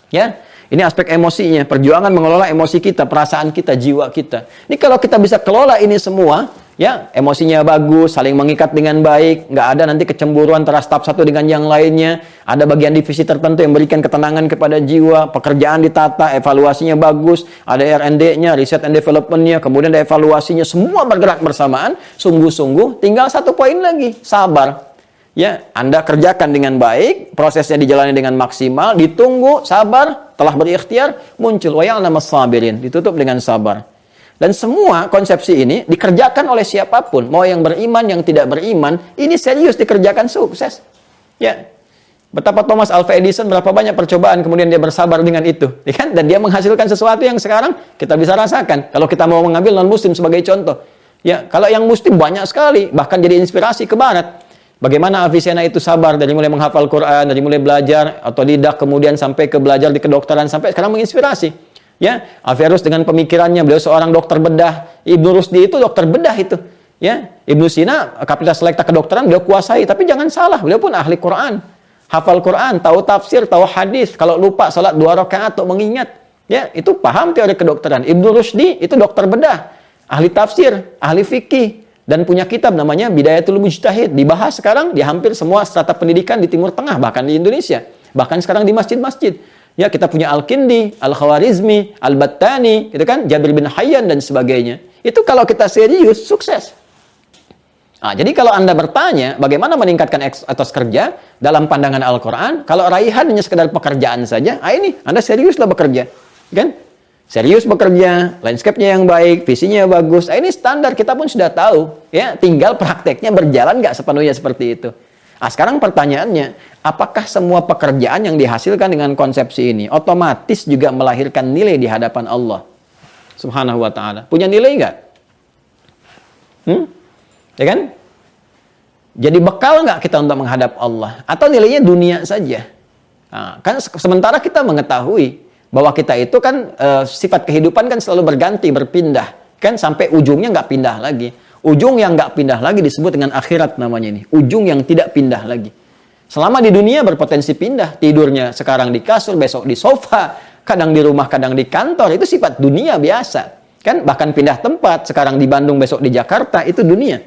Ya, ini aspek emosinya, perjuangan mengelola emosi kita, perasaan kita, jiwa kita. Ini kalau kita bisa kelola ini semua, ya, emosinya bagus, saling mengikat dengan baik, nggak ada nanti kecemburuan antara staf satu dengan yang lainnya, ada bagian divisi tertentu yang memberikan ketenangan kepada jiwa, pekerjaan ditata, evaluasinya bagus, ada R&D-nya, research and development-nya, kemudian ada evaluasinya, semua bergerak bersamaan, sungguh-sungguh, tinggal satu poin lagi, sabar. Ya, Anda kerjakan dengan baik, prosesnya dijalani dengan maksimal, ditunggu, sabar, telah berikhtiar, muncul wa ya'lamus sabirin, ditutup dengan sabar. Dan semua konsepsi ini dikerjakan oleh siapapun, mau yang beriman, yang tidak beriman, ini serius dikerjakan sukses. Ya, betapa Thomas Alva Edison, berapa banyak percobaan, kemudian dia bersabar dengan itu, ya kan? Dan dia menghasilkan sesuatu yang sekarang kita bisa rasakan. Kalau kita mau mengambil non-muslim sebagai contoh, ya, kalau yang muslim banyak sekali, bahkan jadi inspirasi ke barat. Bagaimana Avicenna itu sabar dari mulai menghafal Quran, dari mulai belajar otodidak, kemudian sampai ke belajar di kedokteran, sampai sekarang menginspirasi. Ya, Averroes dengan pemikirannya, beliau seorang dokter bedah. Ibnu Rusdi itu dokter bedah itu. Ya, Ibnu Sina kapasitas selekta kedokteran beliau kuasai, tapi jangan salah, beliau pun ahli Quran, hafal Quran, tahu tafsir, tahu hadis. Kalau lupa salat 2 rakaat untuk mengingat, ya, itu paham teori kedokteran. Ibnu Rusdi itu dokter bedah, ahli tafsir, ahli fikih, dan punya kitab namanya Bidayatul Mujtahid. Dibahas sekarang di hampir semua strata pendidikan di Timur Tengah, bahkan di Indonesia, bahkan sekarang di masjid-masjid. Ya, kita punya Al-Kindi, Al-Khawarizmi, Al-Battani, gitu kan, Jabir bin Hayyan dan sebagainya. Itu kalau kita serius, sukses. Nah, jadi kalau Anda bertanya, bagaimana meningkatkan etos kerja dalam pandangan Al-Quran, kalau raihan hanya sekedar pekerjaan saja, ini Anda seriuslah bekerja. Kan? Serius bekerja, landscape-nya yang baik, visinya bagus. Ini standar, kita pun sudah tahu. Ya, tinggal prakteknya berjalan nggak sepenuhnya seperti itu. Nah, sekarang pertanyaannya, apakah semua pekerjaan yang dihasilkan dengan konsepsi ini otomatis juga melahirkan nilai di hadapan Allah Subhanahu wa ta'ala? Punya nilai nggak? Ya kan? Jadi bekal nggak kita untuk menghadap Allah? Atau nilainya dunia saja? Nah, kan sementara kita mengetahui bahwa kita itu kan sifat kehidupan kan selalu berganti, berpindah. Kan sampai ujungnya nggak pindah lagi. Ujung yang nggak pindah lagi disebut dengan akhirat namanya ini. Ujung yang tidak pindah lagi. Selama di dunia berpotensi pindah. Tidurnya sekarang di kasur, besok di sofa. Kadang di rumah, kadang di kantor. Itu sifat dunia biasa. Kan bahkan pindah tempat. Sekarang di Bandung, besok di Jakarta. Itu dunia.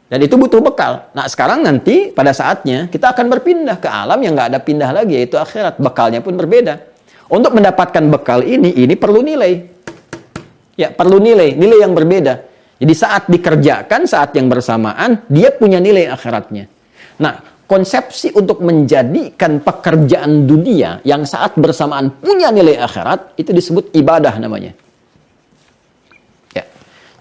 Dan itu butuh bekal. Nah, sekarang nanti pada saatnya kita akan berpindah ke alam yang nggak ada pindah lagi, yaitu akhirat. Bekalnya pun berbeda. Untuk mendapatkan bekal ini perlu nilai. Ya, perlu nilai yang berbeda. Jadi saat dikerjakan, saat yang bersamaan, dia punya nilai akhiratnya. Nah, konsepsi untuk menjadikan pekerjaan dunia yang saat bersamaan punya nilai akhirat, itu disebut ibadah namanya.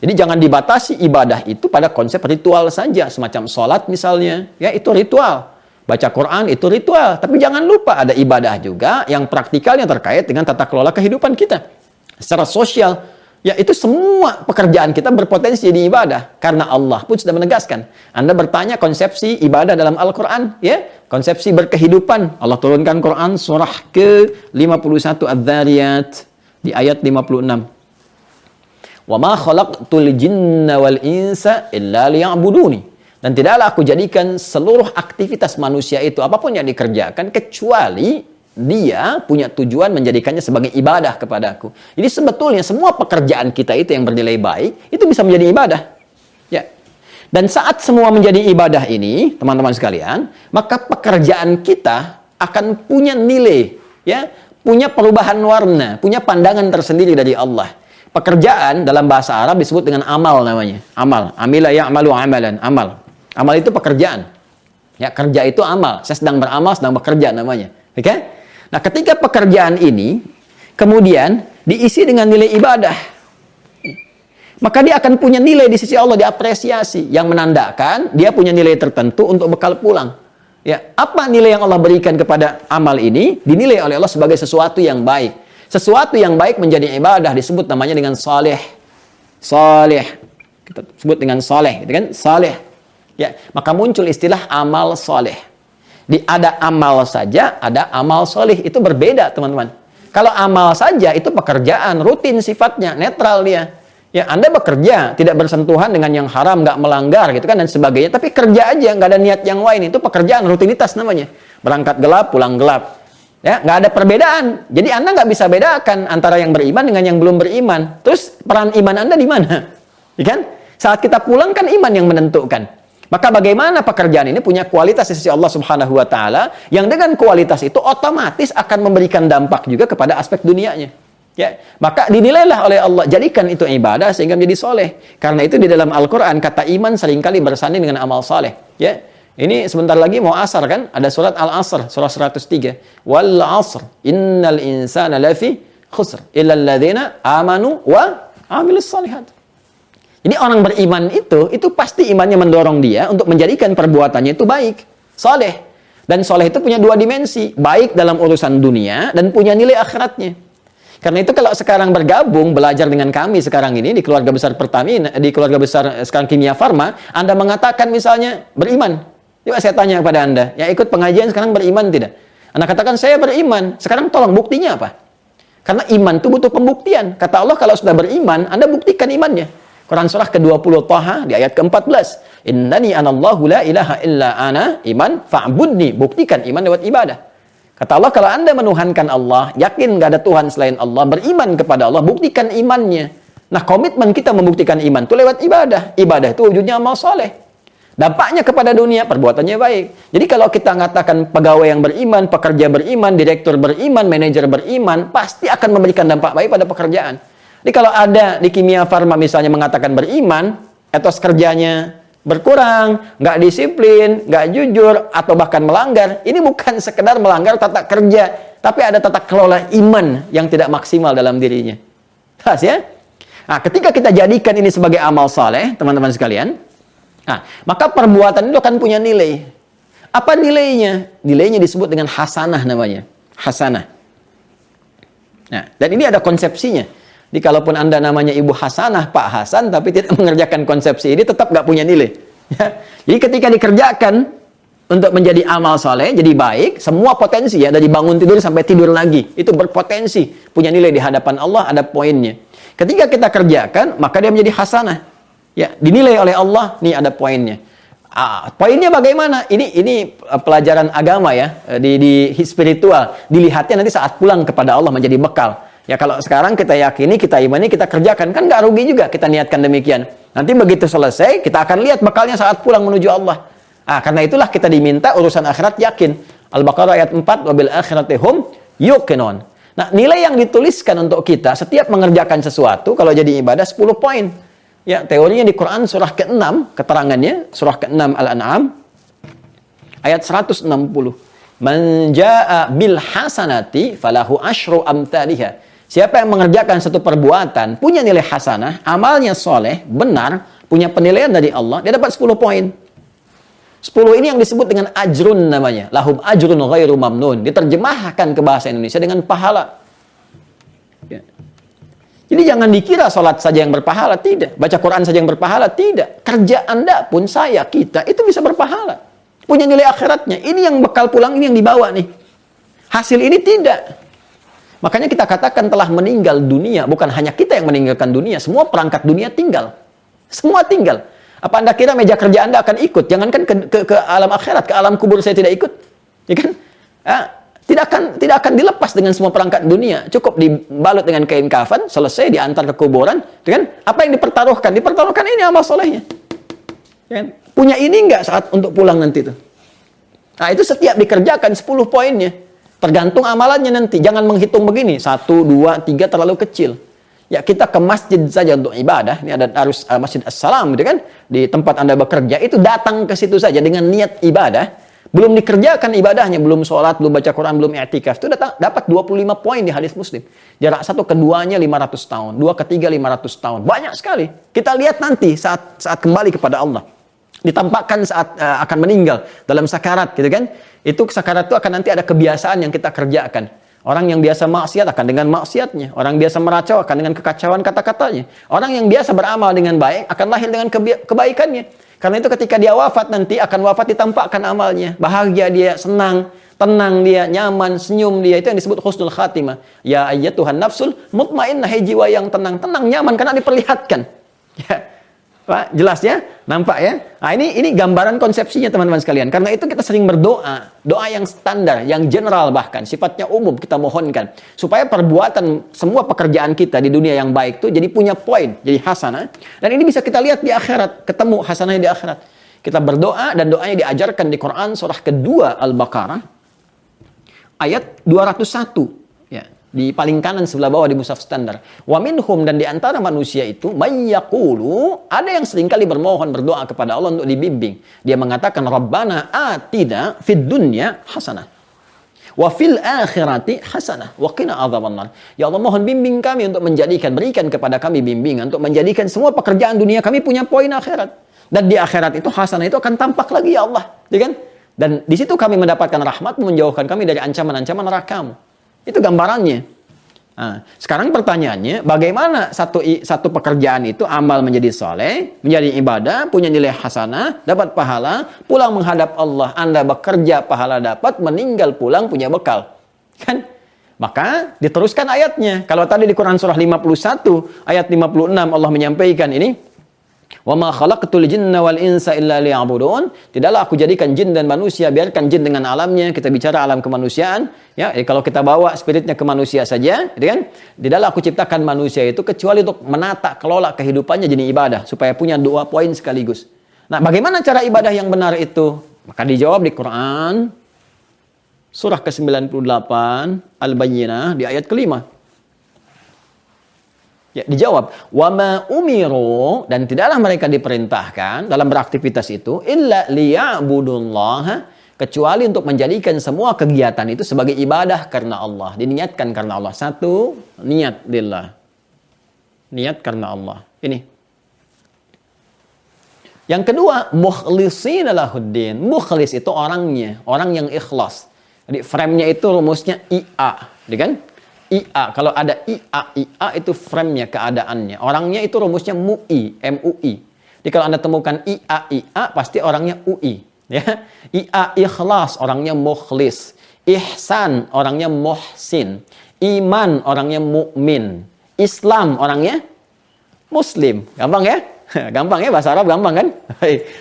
Jadi jangan dibatasi ibadah itu pada konsep ritual saja, semacam sholat misalnya, ya itu ritual. Baca Quran itu ritual, tapi jangan lupa ada ibadah juga yang praktikalnya terkait dengan tata kelola kehidupan kita. Secara sosial, ya itu semua pekerjaan kita berpotensi jadi ibadah. Karena Allah pun sudah menegaskan. Anda bertanya konsepsi ibadah dalam Al-Quran, ya konsepsi berkehidupan. Allah turunkan Quran surah ke-51 Adz-Dzariyat di ayat 56. Wa ma khalaqtul jinna wal insa illa liya'buduni. Dan tidaklah aku jadikan seluruh aktivitas manusia itu apapun yang dikerjakan kecuali dia punya tujuan menjadikannya sebagai ibadah kepadaku. Jadi sebetulnya semua pekerjaan kita itu yang bernilai baik itu bisa menjadi ibadah. Ya. Dan saat semua menjadi ibadah ini, teman-teman sekalian, maka pekerjaan kita akan punya nilai, ya, punya perubahan warna, punya pandangan tersendiri dari Allah. Pekerjaan dalam bahasa Arab disebut dengan amal namanya. Amal. Amila ya'malu amalan. Amal. Amal itu pekerjaan. Ya, kerja itu amal. Saya sedang beramal, sedang bekerja namanya. Oke? Nah, ketika pekerjaan ini kemudian diisi dengan nilai ibadah, maka dia akan punya nilai di sisi Allah, diapresiasi, yang menandakan dia punya nilai tertentu untuk bekal pulang. Ya, apa nilai yang Allah berikan kepada amal ini? Dinilai oleh Allah sebagai sesuatu yang baik. Sesuatu yang baik menjadi ibadah disebut namanya dengan saleh. Saleh. Kita sebut dengan saleh, gitu kan? Saleh. Ya, maka muncul istilah amal saleh. Ada amal saja, ada amal saleh. Itu berbeda, teman-teman. Kalau amal saja itu pekerjaan, rutin sifatnya, netral dia. Ya, Anda bekerja, tidak bersentuhan dengan yang haram, nggak melanggar, gitu kan, dan sebagainya. Tapi kerja aja, nggak ada niat yang lain. Itu pekerjaan, rutinitas namanya. Berangkat gelap, pulang gelap. Ya, nggak ada perbedaan. Jadi Anda nggak bisa bedakan antara yang beriman dengan yang belum beriman. Terus peran iman Anda di mana? Ya kan? Saat kita pulang kan iman yang menentukan. Maka bagaimana pekerjaan ini punya kualitas di sisi Allah Subhanahu wa taala yang dengan kualitas itu otomatis akan memberikan dampak juga kepada aspek dunianya. Ya, maka dinilailah oleh Allah, jadikan itu ibadah sehingga menjadi soleh. Karena itu di dalam Al-Quran kata iman seringkali bersanding dengan amal soleh. Ya. Ini sebentar lagi mau asar kan? Ada surat Al-Asr, surah 103. Wal asr, innal insana lafi khusr, illa alladhina amanu wa amilus salihat. Jadi orang beriman itu pasti imannya mendorong dia untuk menjadikan perbuatannya itu baik, soleh. Dan soleh itu punya dua dimensi, baik dalam urusan dunia dan punya nilai akhiratnya. Karena itu kalau sekarang bergabung, belajar dengan kami sekarang ini di keluarga besar Pertamina, di keluarga besar sekarang Kimia Farma, Anda mengatakan misalnya beriman. Coba saya tanya kepada Anda, yang ikut pengajian sekarang beriman tidak? Anda katakan saya beriman. Sekarang tolong buktinya apa? Karena iman itu butuh pembuktian. Kata Allah kalau sudah beriman, Anda buktikan imannya. Quran surah ke-20 Thaha di ayat ke-14. Innani anallahu la ilaha illa ana iman fa'budni. Buktikan iman lewat ibadah. Kata Allah kalau Anda menuhankan Allah, yakin nggak ada Tuhan selain Allah, beriman kepada Allah, buktikan imannya. Nah, komitmen kita membuktikan iman itu lewat ibadah. Ibadah itu wujudnya amal soleh. Dampaknya kepada dunia, perbuatannya baik. Jadi kalau kita mengatakan pegawai yang beriman, pekerja beriman, direktur beriman, manajer beriman, pasti akan memberikan dampak baik pada pekerjaan. Jadi kalau ada di kimia farma misalnya mengatakan beriman, etos kerjanya berkurang, nggak disiplin, nggak jujur, atau bahkan melanggar, ini bukan sekedar melanggar tata kerja, tapi ada tata kelola iman yang tidak maksimal dalam dirinya. Jelas ya? Nah, ketika kita jadikan ini sebagai amal saleh, teman-teman sekalian, nah, maka perbuatan itu akan punya nilai. Apa nilainya? Nilainya disebut dengan hasanah namanya. Hasanah. Nah, dan ini ada konsepsinya. Jadi kalaupun Anda namanya Ibu Hasanah, Pak Hasan, tapi tidak mengerjakan konsepsi ini, tetap nggak punya nilai. Ya. Jadi ketika dikerjakan untuk menjadi amal soleh, jadi baik, semua potensi ya, dari bangun tidur sampai tidur lagi, itu berpotensi, punya nilai di hadapan Allah, ada poinnya. Ketika kita kerjakan, maka dia menjadi hasanah. Ya, dinilai oleh Allah, nih ada poinnya. Poinnya bagaimana? Ini pelajaran agama ya, di spiritual. Dilihatnya nanti saat pulang kepada Allah menjadi bekal. Ya kalau sekarang kita yakini, kita imani, kita kerjakan, kan nggak rugi juga kita niatkan demikian. Nanti begitu selesai, kita akan lihat bekalnya saat pulang menuju Allah. Karena itulah kita diminta urusan akhirat yakin. Al-Baqarah ayat 4, wabil akhirati hum yuqinun. Nah, nilai yang dituliskan untuk kita setiap mengerjakan sesuatu, kalau jadi ibadah 10 poin. Ya, teorinya di Quran surah ke-6, keterangannya, surah ke-6 Al-An'am, ayat 160. Man jaa'a bil hasanati falahu asyru amthaliha. Siapa yang mengerjakan satu perbuatan, punya nilai hasanah, amalnya soleh, benar, punya penilaian dari Allah, dia dapat 10 poin. 10 ini yang disebut dengan ajrun namanya. Lahum ajrun ghairu mamnun. Diterjemahkan ke bahasa Indonesia dengan pahala. Ya. Jadi jangan dikira sholat saja yang berpahala, tidak. Baca Quran saja yang berpahala, tidak. Kerja Anda pun, saya, kita, itu bisa berpahala. Punya nilai akhiratnya. Ini yang bekal pulang, ini yang dibawa nih. Hasil ini tidak. Makanya kita katakan telah meninggal dunia. Bukan hanya kita yang meninggalkan dunia. Semua perangkat dunia tinggal. Semua tinggal. Apa Anda kira meja kerja Anda akan ikut? Jangankan ke alam akhirat, ke alam kubur saya tidak ikut. Ya kan? Tidak akan dilepas dengan semua perangkat dunia. Cukup dibalut dengan kain kafan, selesai diantar ke kuburan. Ya kan? Apa yang dipertaruhkan? Dipertaruhkan ini amal solehnya. Ya kan? Punya ini enggak saat untuk pulang nanti itu? Nah, itu setiap dikerjakan 10 poinnya. Tergantung amalannya nanti. Jangan menghitung begini. 1, 2, 3 terlalu kecil. Ya kita ke masjid saja untuk ibadah. Ini ada harus Masjid As-Salam gitu kan. Di tempat Anda bekerja. Itu datang ke situ saja dengan niat ibadah. Belum dikerjakan ibadahnya. Belum sholat, belum baca Quran, belum i'tikaf. Itu dapat 25 poin di hadis Muslim. Jarak 1 ke 2-nya 500 tahun. 2 ke 3 500 tahun. Banyak sekali. Kita lihat nanti saat kembali kepada Allah. Ditampakkan saat akan meninggal. Dalam sakarat gitu kan. Itu sakarat itu akan nanti ada kebiasaan yang kita kerjakan. Orang yang biasa maksiat akan dengan maksiatnya. Orang biasa meracau akan dengan kekacauan kata-katanya. Orang yang biasa beramal dengan baik akan lahir dengan kebaikannya. Karena itu ketika dia wafat nanti akan wafat ditampakkan amalnya. Bahagia dia, senang, tenang dia, nyaman, senyum dia. Itu yang disebut husnul khatimah. Ya ayyatuhan nafsul mutmainnah, jiwa yang tenang, nyaman karena diperlihatkan. Ya. Pak, jelas ya? Nampak ya? Nah, ini gambaran konsepsinya teman-teman sekalian. Karena itu kita sering berdoa. Doa yang standar, yang general bahkan. Sifatnya umum kita mohonkan. Supaya perbuatan, semua pekerjaan kita di dunia yang baik itu jadi punya poin. Jadi hasanah. Dan ini bisa kita lihat di akhirat. Ketemu hasanahnya di akhirat. Kita berdoa dan doanya diajarkan di Quran surah kedua Al-Baqarah. Ayat 201. Ya. Di paling kanan sebelah bawah di mushaf standar. Wa minhum, dan di antara manusia itu mayyaqulu, ada yang seringkali berdoa kepada Allah untuk dibimbing. Dia mengatakan Rabbana atina fid dunya hasanah wa fil akhirati hasanah wa qina adzabannar. Ya Allah, mohon bimbing kami untuk berikan kepada kami bimbingan untuk menjadikan semua pekerjaan dunia kami punya poin akhirat. Dan di akhirat itu hasanah itu akan tampak lagi ya Allah, ya kan? Dan di situ kami mendapatkan rahmat menjauhkan kami dari ancaman-ancaman neraka-Mu. Itu gambarannya. Nah, sekarang pertanyaannya, bagaimana satu pekerjaan itu amal menjadi soleh, menjadi ibadah, punya nilai hasanah, dapat pahala, pulang menghadap Allah, Anda bekerja, pahala dapat, meninggal pulang punya bekal. Kan? Maka diteruskan ayatnya. Kalau tadi di Quran surah 51, ayat 56 Allah menyampaikan ini, wa ma khalaqtul jinna wal insa illa liya'budun. Tidaklah aku jadikan jin dan manusia, biarkan jin dengan alamnya, kita bicara alam kemanusiaan ya. Kalau kita bawa spiritnya ke manusia saja, gitu kan? Tidaklah aku ciptakan manusia itu kecuali untuk menata kelola kehidupannya jadi ibadah, supaya punya 2 poin sekaligus. Nah, bagaimana cara ibadah yang benar itu? Maka dijawab di Quran surah ke-98 Al-Bayyinah di ayat ke-5. Ya, dijawab, wa ma umiru, dan tidaklah mereka diperintahkan dalam beraktivitas itu illa liya'budullaha, kecuali untuk menjadikan semua kegiatan itu sebagai ibadah karena Allah, diniatkan karena Allah. Satu, niat lillah. Niat karena Allah. Ini. Yang kedua, mukhlishina lahuddin. Mukhlis itu orangnya, orang yang ikhlas. Jadi frame-nya itu rumusnya IA, kan? IA, kalau ada IA itu frame-nya, keadaannya. Orangnya itu rumusnya MUI, MUI. Jadi kalau Anda temukan IA, pasti orangnya UI. Ya. IA ikhlas, orangnya mukhlis. Ihsan, orangnya muhsin. Iman, orangnya mukmin. Islam, orangnya muslim. Gampang ya? Gampang ya, bahasa Arab gampang kan?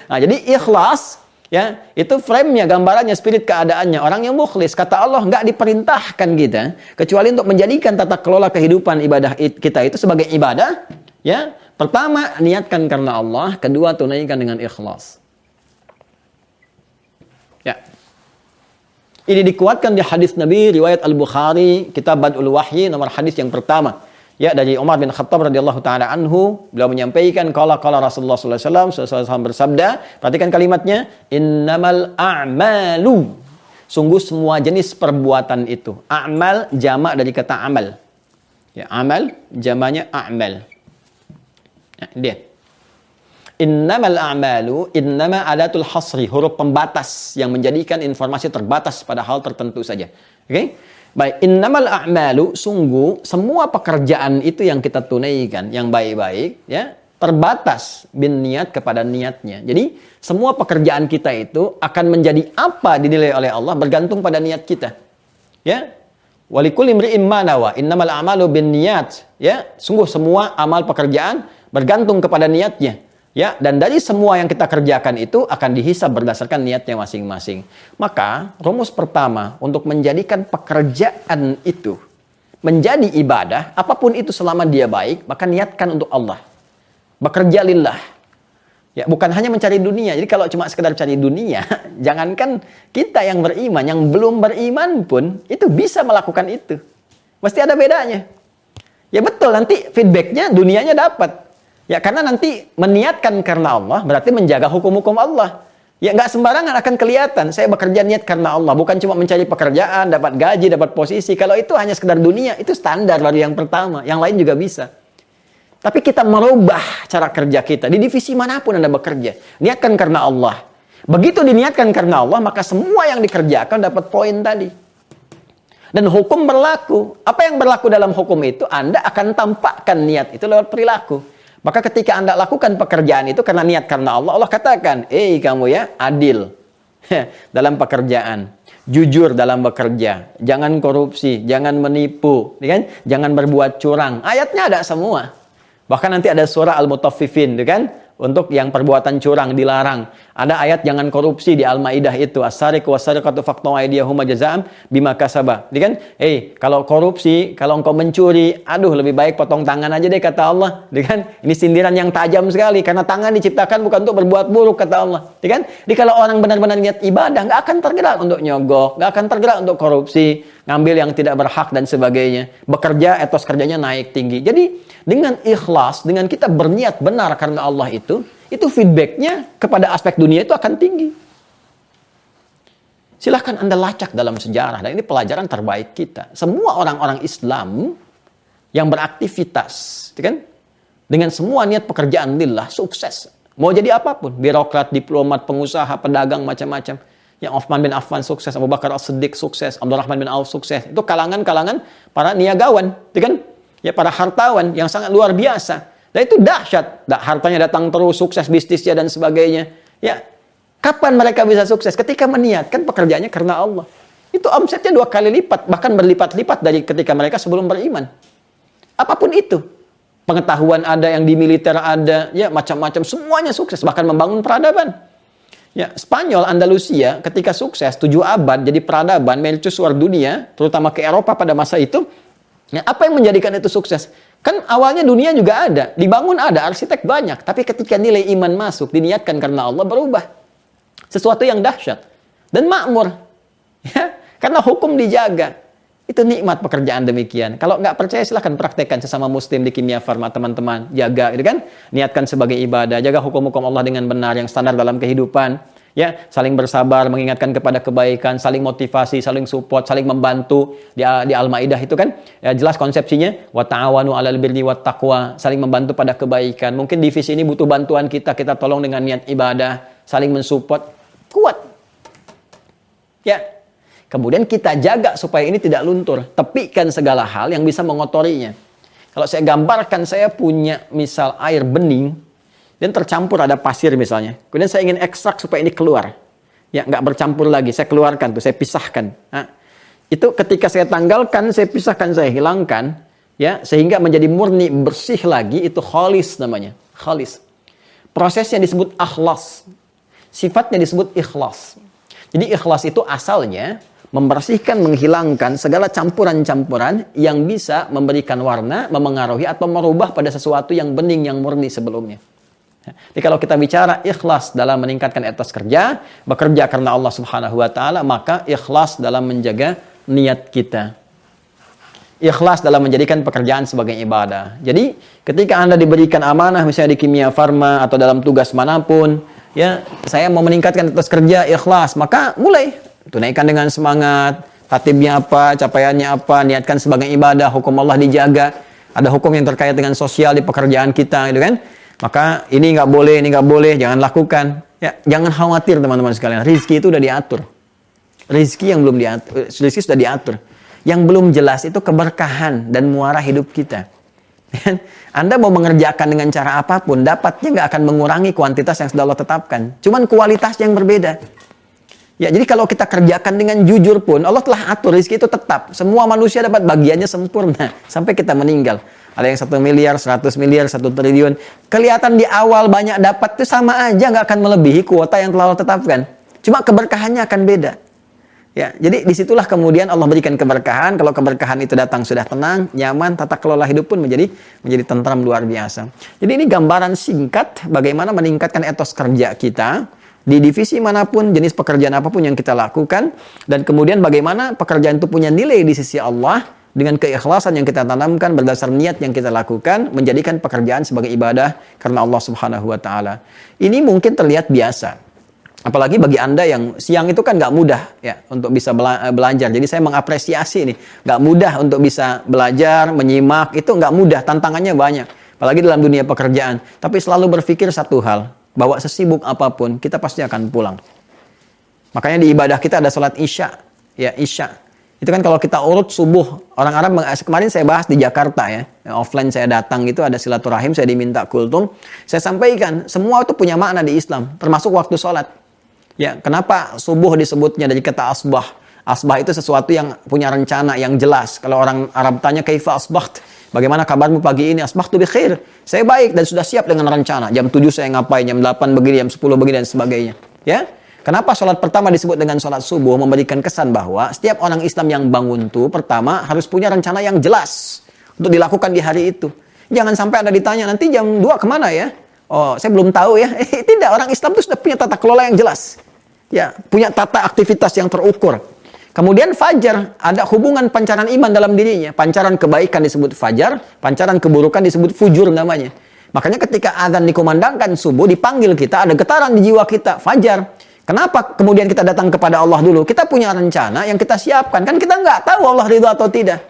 Nah, jadi ikhlas, ya, itu frame-nya, gambarannya, spirit keadaannya. Orang yang mukhlis, kata Allah, nggak diperintahkan kita kecuali untuk menjadikan tata kelola kehidupan ibadah kita itu sebagai ibadah. Ya, pertama niatkan karena Allah, kedua tunaikan dengan ikhlas. Ya, ini dikuatkan di hadis Nabi riwayat Al-Bukhari, Kitab Bad'ul Wahyi, nomor hadis yang pertama. Ya, dari Umar bin Khattab radhiyallahu taala anhu, beliau menyampaikan qala Rasulullah sallallahu alaihi wasallam bersabda, perhatikan kalimatnya, innamal a'malu, sungguh semua jenis perbuatan itu. A'mal jamak dari kata amal. Ya, amal jamaknya a'mal. Ya, dia. Innamal a'malu, innama adatul hasri, huruf pembatas yang menjadikan informasi terbatas pada hal tertentu saja. Oke? Okay? Baik, innamal a'malu, sungguh semua pekerjaan itu yang kita tunaikan, yang baik-baik, ya, terbatas bin niat kepada niatnya. Jadi, semua pekerjaan kita itu akan menjadi apa dinilai oleh Allah bergantung pada niat kita. Ya. Walikulli imri'in ma nawa, innamal a'malu bin niat. Ya, sungguh semua amal pekerjaan bergantung kepada niatnya. Ya, dan dari semua yang kita kerjakan itu akan dihisab berdasarkan niatnya masing-masing. Maka, rumus pertama untuk menjadikan pekerjaan itu menjadi ibadah, apapun itu selama dia baik, maka niatkan untuk Allah. Bekerja lillah. Ya, bukan hanya mencari dunia. Jadi kalau cuma sekedar cari dunia, jangankan kita yang beriman, yang belum beriman pun itu bisa melakukan itu. Pasti ada bedanya. Ya betul, nanti feedbacknya dunianya dapat. Ya, karena nanti meniatkan karena Allah berarti menjaga hukum-hukum Allah. Ya, nggak sembarangan akan kelihatan. Saya bekerja niat karena Allah. Bukan cuma mencari pekerjaan, dapat gaji, dapat posisi. Kalau itu hanya sekedar dunia, itu standar baru yang pertama. Yang lain juga bisa. Tapi kita merubah cara kerja kita. Di divisi manapun Anda bekerja. Niatkan karena Allah. Begitu diniatkan karena Allah, maka semua yang dikerjakan dapat poin tadi. Dan hukum berlaku. Apa yang berlaku dalam hukum itu, Anda akan tampakkan niat itu lewat perilaku. Maka ketika Anda lakukan pekerjaan itu karena niat karena Allah, Allah katakan, kamu ya adil dalam pekerjaan, jujur dalam bekerja, jangan korupsi, jangan menipu, kan? Jangan berbuat curang. Ayatnya ada semua. Bahkan nanti ada surah Al-Mutaffifin, kan? Untuk yang perbuatan curang dilarang. Ada ayat jangan korupsi di Al-Maidah itu, as-sariqu was-sariqatu faqta'u aydiyahuma jazaa'an bima kasaba. Kan? Kalau korupsi, kalau engkau mencuri, aduh lebih baik potong tangan aja deh kata Allah. Kan? Ini sindiran yang tajam sekali karena tangan diciptakan bukan untuk berbuat buruk kata Allah. Kan? Jadi kalau orang benar-benar niat ibadah, nggak akan tergerak untuk nyogok, nggak akan tergerak untuk korupsi, ngambil yang tidak berhak dan sebagainya. Bekerja, etos kerjanya naik tinggi. Jadi dengan ikhlas, dengan kita berniat benar karena Allah itu feedbacknya kepada aspek dunia itu akan tinggi. Silahkan Anda lacak dalam sejarah, dan ini pelajaran terbaik kita. Semua orang-orang Islam yang beraktivitas, kan, dengan semua niat pekerjaan lillah, sukses. Mau jadi apapun, birokrat, diplomat, pengusaha, pedagang, macam-macam. Yang Uthman bin Affan sukses, Abu Bakar As-Siddiq sukses, Abdurrahman bin Auf sukses. Itu kalangan-kalangan para niagawan, kan? Ya, para hartawan yang sangat luar biasa. Dan itu dahsyat. Hartanya datang terus, sukses bisnisnya dan sebagainya. Ya, kapan mereka bisa sukses? Ketika meniatkan pekerjaannya karena Allah. Itu omsetnya 2 kali lipat, bahkan berlipat-lipat dari ketika mereka sebelum beriman. Apapun itu. Pengetahuan ada, yang di militer ada, ya macam-macam, semuanya sukses, bahkan membangun peradaban. Ya, Spanyol, Andalusia ketika sukses 7 abad jadi peradaban, mercusuar dunia, terutama ke Eropa pada masa itu. Ya, apa yang menjadikan itu sukses? Kan awalnya dunia juga ada, dibangun ada, arsitek banyak. Tapi ketika nilai iman masuk, diniatkan karena Allah, berubah. Sesuatu yang dahsyat. Dan makmur. Ya, karena hukum dijaga. Itu nikmat pekerjaan demikian. Kalau nggak percaya silahkan praktekkan sesama muslim di Kimia Farma teman-teman. Jaga, gitu kan? Niatkan sebagai ibadah. Jaga hukum-hukum Allah dengan benar yang standar dalam kehidupan. Ya, saling bersabar, mengingatkan kepada kebaikan, saling motivasi, saling support, saling membantu. Di Al-Maidah itu kan ya, jelas konsepsinya wa ta'awanu 'alal birri wat taqwa, saling membantu pada kebaikan. Mungkin divisi ini butuh bantuan kita tolong dengan niat ibadah, saling mensupport. Kuat. Ya. Kemudian kita jaga supaya ini tidak luntur. Tepikan segala hal yang bisa mengotorinya. Kalau saya gambarkan, saya punya misal air bening, dan tercampur ada pasir misalnya. Kemudian saya ingin ekstrak supaya ini keluar. Ya, nggak bercampur lagi. Saya keluarkan tuh, saya pisahkan. Nah, itu ketika saya tanggalkan, saya pisahkan, saya hilangkan. Ya, sehingga menjadi murni, bersih lagi, itu khalis namanya. Khalis. Prosesnya disebut akhlas. Sifatnya disebut ikhlas. Jadi ikhlas itu asalnya membersihkan, menghilangkan segala campuran-campuran yang bisa memberikan warna, memengaruhi atau merubah pada sesuatu yang bening, yang murni sebelumnya. Jadi kalau kita bicara ikhlas dalam meningkatkan etos kerja, bekerja karena Allah Subhanahu wa taala, maka ikhlas dalam menjaga niat kita. Ikhlas dalam menjadikan pekerjaan sebagai ibadah. Jadi ketika Anda diberikan amanah misalnya di Kimia Farma atau dalam tugas manapun, ya, saya mau meningkatkan etos kerja, ikhlas, maka mulai tunaikan dengan semangat, tatibnya apa, capaiannya apa, niatkan sebagai ibadah, hukum Allah dijaga, ada hukum yang terkait dengan sosial di pekerjaan kita, gitu kan? Maka ini nggak boleh, jangan lakukan. Ya, jangan khawatir teman-teman sekalian, rizki itu udah diatur. Rizki yang belum diatur, rizki sudah diatur. Yang belum jelas itu keberkahan dan muara hidup kita. Anda mau mengerjakan dengan cara apapun, dapatnya nggak akan mengurangi kuantitas yang sudah Allah tetapkan. Cuman kualitas yang berbeda. Ya, jadi kalau kita kerjakan dengan jujur pun, Allah telah atur rezeki itu tetap. Semua manusia dapat bagiannya sempurna sampai kita meninggal. Ada yang 1 miliar, 100 miliar, 1 triliun. Kelihatan di awal banyak dapat itu sama aja, nggak akan melebihi kuota yang telah Allah tetapkan. Cuma keberkahannya akan beda. Ya, jadi disitulah kemudian Allah berikan keberkahan. Kalau keberkahan itu datang sudah tenang, nyaman, tata kelola hidup pun menjadi tentram luar biasa. Jadi ini gambaran singkat bagaimana meningkatkan etos kerja kita di divisi manapun, jenis pekerjaan apapun yang kita lakukan, dan kemudian bagaimana pekerjaan itu punya nilai di sisi Allah dengan keikhlasan yang kita tanamkan berdasar niat yang kita lakukan, menjadikan pekerjaan sebagai ibadah karena Allah Subhanahu wa taala. Ini mungkin terlihat biasa. Apalagi bagi Anda yang siang itu kan nggak mudah ya untuk bisa belajar. Jadi saya mengapresiasi ini, nggak mudah untuk bisa belajar, menyimak, itu nggak mudah, tantangannya banyak. Apalagi dalam dunia pekerjaan. Tapi selalu berpikir satu hal, bahwa sesibuk apapun, kita pasti akan pulang. Makanya di ibadah kita ada sholat isya. Ya, isya. Itu kan kalau kita urut subuh, orang Arab, kemarin saya bahas di Jakarta ya. Offline saya datang itu ada silaturahim, saya diminta kultum. Saya sampaikan, semua itu punya makna di Islam, termasuk waktu sholat. Ya, kenapa subuh disebutnya dari kata asbah? Asbah itu sesuatu yang punya rencana, yang jelas. Kalau orang Arab tanya, kaifa asbaht? Bagaimana kabarmu pagi ini? Asbahtu bi khair. Saya baik dan sudah siap dengan rencana. Jam 7 saya ngapain, jam 8 begini, jam 10 begini dan sebagainya. Ya. Kenapa sholat pertama disebut dengan sholat subuh? Memberikan kesan bahwa setiap orang Islam yang bangun tuh pertama harus punya rencana yang jelas untuk dilakukan di hari itu. Jangan sampai Anda ditanya nanti jam 2 kemana ya? Oh, saya belum tahu ya. Tidak, orang Islam itu sudah punya tata kelola yang jelas. Ya, punya tata aktivitas yang terukur. Kemudian fajar, ada hubungan pancaran iman dalam dirinya. Pancaran kebaikan disebut fajar, pancaran keburukan disebut fujur namanya. Makanya ketika azan dikumandangkan subuh, dipanggil kita, ada getaran di jiwa kita, fajar. Kenapa kemudian kita datang kepada Allah dulu? Kita punya rencana yang kita siapkan. Kan kita nggak tahu Allah ridho atau tidak.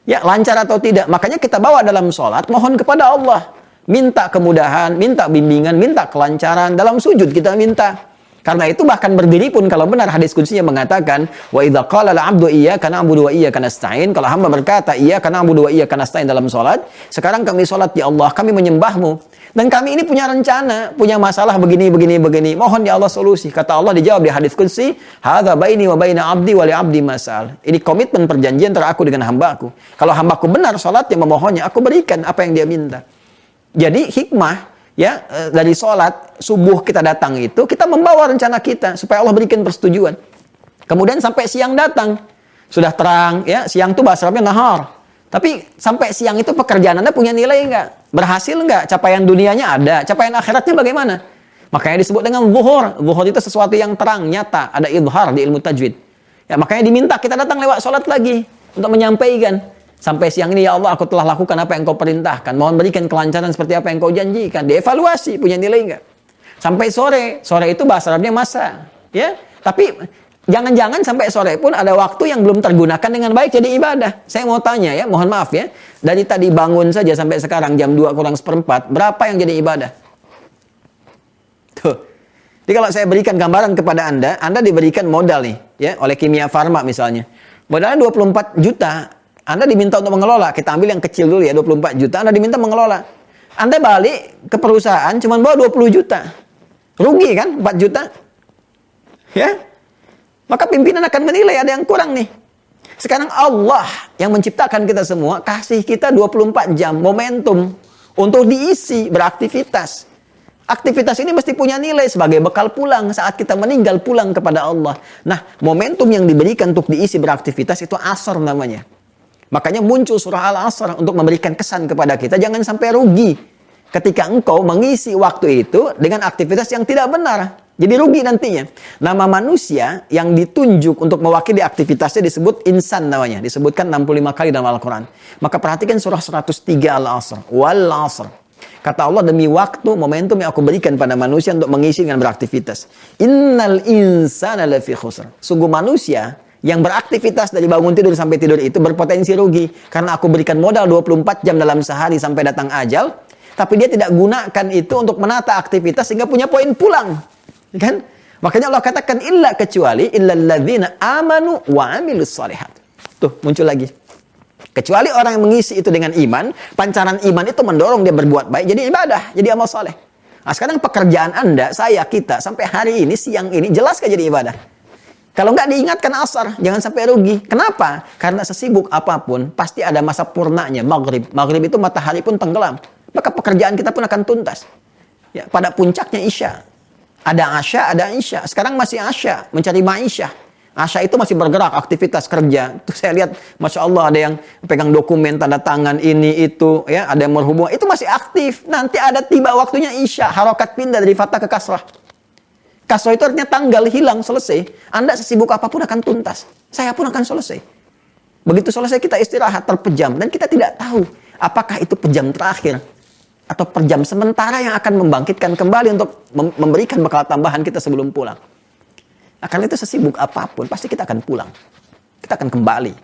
Ya, lancar atau tidak. Makanya kita bawa dalam sholat, mohon kepada Allah. Minta kemudahan, minta bimbingan, minta kelancaran. Dalam sujud kita minta. Karena itu bahkan berdiri pun kalau benar hadis qudsinya mengatakan wa idza qala al-'abdu iyyaka na'budu wa iyyaka nasta'in, kalau hamba berkata iyyaka na'budu wa iyyaka nasta'in dalam salat, sekarang kami salat ya Allah, kami menyembahmu dan kami ini punya rencana, punya masalah begini, mohon ya Allah solusi. Kata Allah dijawab di hadis qudsi, hadza baini wa baina 'abdi wa li 'abdi masal. Ini komitmen perjanjian antara aku dengan hambaku. Kalau hambaku benar salatnya memohonnya, aku berikan apa yang dia minta. Jadi hikmah ya, dari sholat subuh kita datang itu, kita membawa rencana kita supaya Allah berikan persetujuan. Kemudian sampai siang datang, sudah terang, ya siang itu bahasa Arabnya nahar. Tapi sampai siang itu pekerjaan Anda punya nilai enggak? Berhasil enggak? Capaian dunianya ada, capaian akhiratnya bagaimana? Makanya disebut dengan zuhur. Zuhur itu sesuatu yang terang, nyata, ada idhar di ilmu tajwid. Ya, makanya diminta kita datang lewat sholat lagi. untuk menyampaikan. Sampai siang ini, ya Allah, aku telah lakukan apa yang Kau perintahkan. Mohon berikan kelancaran seperti apa yang Kau janjikan. Dievaluasi, punya nilai enggak? Sampai sore. Sore itu bahasa Arabnya masa. Ya, tapi jangan-jangan sampai sore pun ada waktu yang belum tergunakan dengan baik jadi ibadah. Saya mau tanya ya, mohon maaf ya. Dari tadi bangun saja sampai sekarang jam 2 kurang seperempat, berapa yang jadi ibadah? Tuh. Jadi kalau saya berikan gambaran kepada Anda diberikan modal nih, ya, oleh Kimia Farma misalnya. Modalnya 24 juta. Anda diminta untuk mengelola. Kita ambil yang kecil dulu ya, 24 juta. Anda diminta mengelola. Anda balik ke perusahaan cuma bawa 20 juta. Rugi kan 4 juta? Ya. Maka pimpinan akan menilai ada yang kurang nih. Sekarang Allah yang menciptakan kita semua kasih kita 24 jam momentum untuk diisi beraktivitas. Aktivitas ini mesti punya nilai sebagai bekal pulang saat kita meninggal pulang kepada Allah. Nah, momentum yang diberikan untuk diisi beraktivitas itu asar namanya. Makanya muncul surah Al-Asr untuk memberikan kesan kepada kita, jangan sampai rugi ketika engkau mengisi waktu itu dengan aktivitas yang tidak benar. Jadi rugi nantinya. Nama manusia yang ditunjuk untuk mewakili aktivitasnya disebut insan namanya. Disebutkan 65 kali dalam Al-Quran. Maka perhatikan surah 103 Al-Asr. Wal Asr. Kata Allah, demi waktu, momentum yang aku berikan pada manusia untuk mengisi dengan beraktivitas. Innal insana lafi khusr. Sungguh manusia yang beraktivitas dari bangun tidur sampai tidur itu berpotensi rugi. Karena aku berikan modal 24 jam dalam sehari sampai datang ajal. Tapi dia tidak gunakan itu untuk menata aktivitas sehingga punya poin pulang. Kan? Makanya Allah katakan illa kecuali illalladzina amanu wa amilus shalihat. Tuh, muncul lagi. Kecuali orang yang mengisi itu dengan iman, pancaran iman itu mendorong dia berbuat baik, jadi ibadah, jadi amal soleh. Nah, sekarang pekerjaan Anda, saya, kita, sampai hari ini, siang ini, jelas kan jadi ibadah. Kalau nggak diingatkan asar, jangan sampai rugi. Kenapa? Karena sesibuk apapun, pasti ada masa purnanya, maghrib. Maghrib itu matahari pun tenggelam. Maka pekerjaan kita pun akan tuntas. Ya, pada puncaknya isya. Ada asya, ada isya. Sekarang masih asya, mencari ma'isyah. Asya itu masih bergerak, aktivitas kerja. Itu saya lihat, Masya Allah, ada yang pegang dokumen, tanda tangan, ini, itu. Ya, ada yang berhubungan. Itu masih aktif. Nanti ada tiba waktunya isya. Harokat pindah dari fathah ke kasrah. Kasrah itu artinya tanggal, hilang, selesai. Anda sesibuk apapun akan tuntas. Saya pun akan selesai. Begitu selesai kita istirahat, terpejam. Dan kita tidak tahu apakah itu pejam terakhir. Atau pejam sementara yang akan membangkitkan kembali untuk memberikan bekal tambahan kita sebelum pulang. Karena itu sesibuk apapun, pasti kita akan pulang. Kita akan kembali.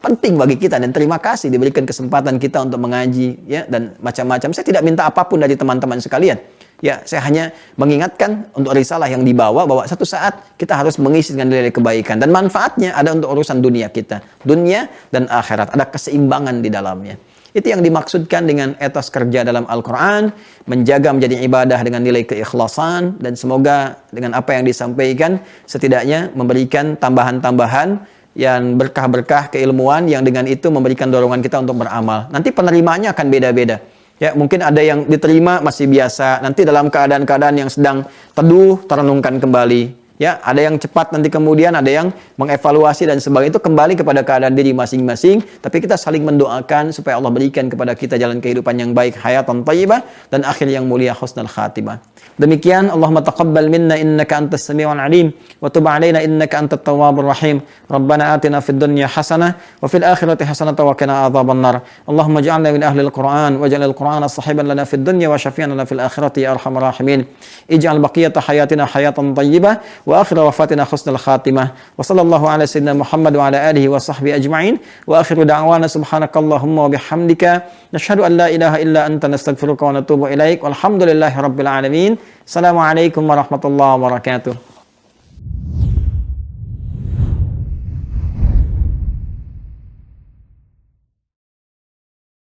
Penting bagi kita dan terima kasih diberikan kesempatan kita untuk mengaji ya dan macam-macam. Saya tidak minta apapun dari teman-teman sekalian. Ya, saya hanya mengingatkan untuk risalah yang dibawa bahwa satu saat kita harus mengisi dengan nilai kebaikan dan manfaatnya ada untuk urusan dunia kita, dunia dan akhirat. Ada keseimbangan di dalamnya. Itu yang dimaksudkan dengan etos kerja dalam Al-Quran, menjaga menjadi ibadah dengan nilai keikhlasan, dan semoga dengan apa yang disampaikan, setidaknya memberikan tambahan-tambahan yang berkah-berkah keilmuan, yang dengan itu memberikan dorongan kita untuk beramal. Nanti penerimanya akan beda-beda. Ya, mungkin ada yang diterima masih biasa, nanti dalam keadaan-keadaan yang sedang teduh, terenungkan kembali. Ya, ada yang cepat nanti kemudian, ada yang mengevaluasi dan sebagainya, itu kembali kepada keadaan diri masing-masing. Tapi kita saling mendoakan supaya Allah berikan kepada kita jalan kehidupan yang baik, hayatan thayyibah, dan akhir yang mulia, husnul khatimah. Demikian, Allahumma taqabbal minna innaka antas sami'ul alim wa tub 'alaina innaka antat tawwabur rahim. Rabbana atina fid dunya hasanah wa fil akhirati hasanah wa qina adzabannar. Allahumma ij'alna min ahlil Qur'an waj'al al-Qur'ana sahiban lana fid dunya wa syafi'an lana fil akhirati ya arhamar rahimin. Ij'al baqiyata hayatina hayatan thayyibah wa akhir wafatina husnul khatimah. Wa sallallahu ala sayyidina Muhammad wa ala alihi wa sahbihi ajma'in. Wa akhiru da'wana subhanakallahumma wa bihamdika nashhadu an la ilaha illa anta nastaghfiruka wa natubu ilaik. Walhamdulillahi rabbil alamin. Assalamualaikum warahmatullahi wabarakatuh.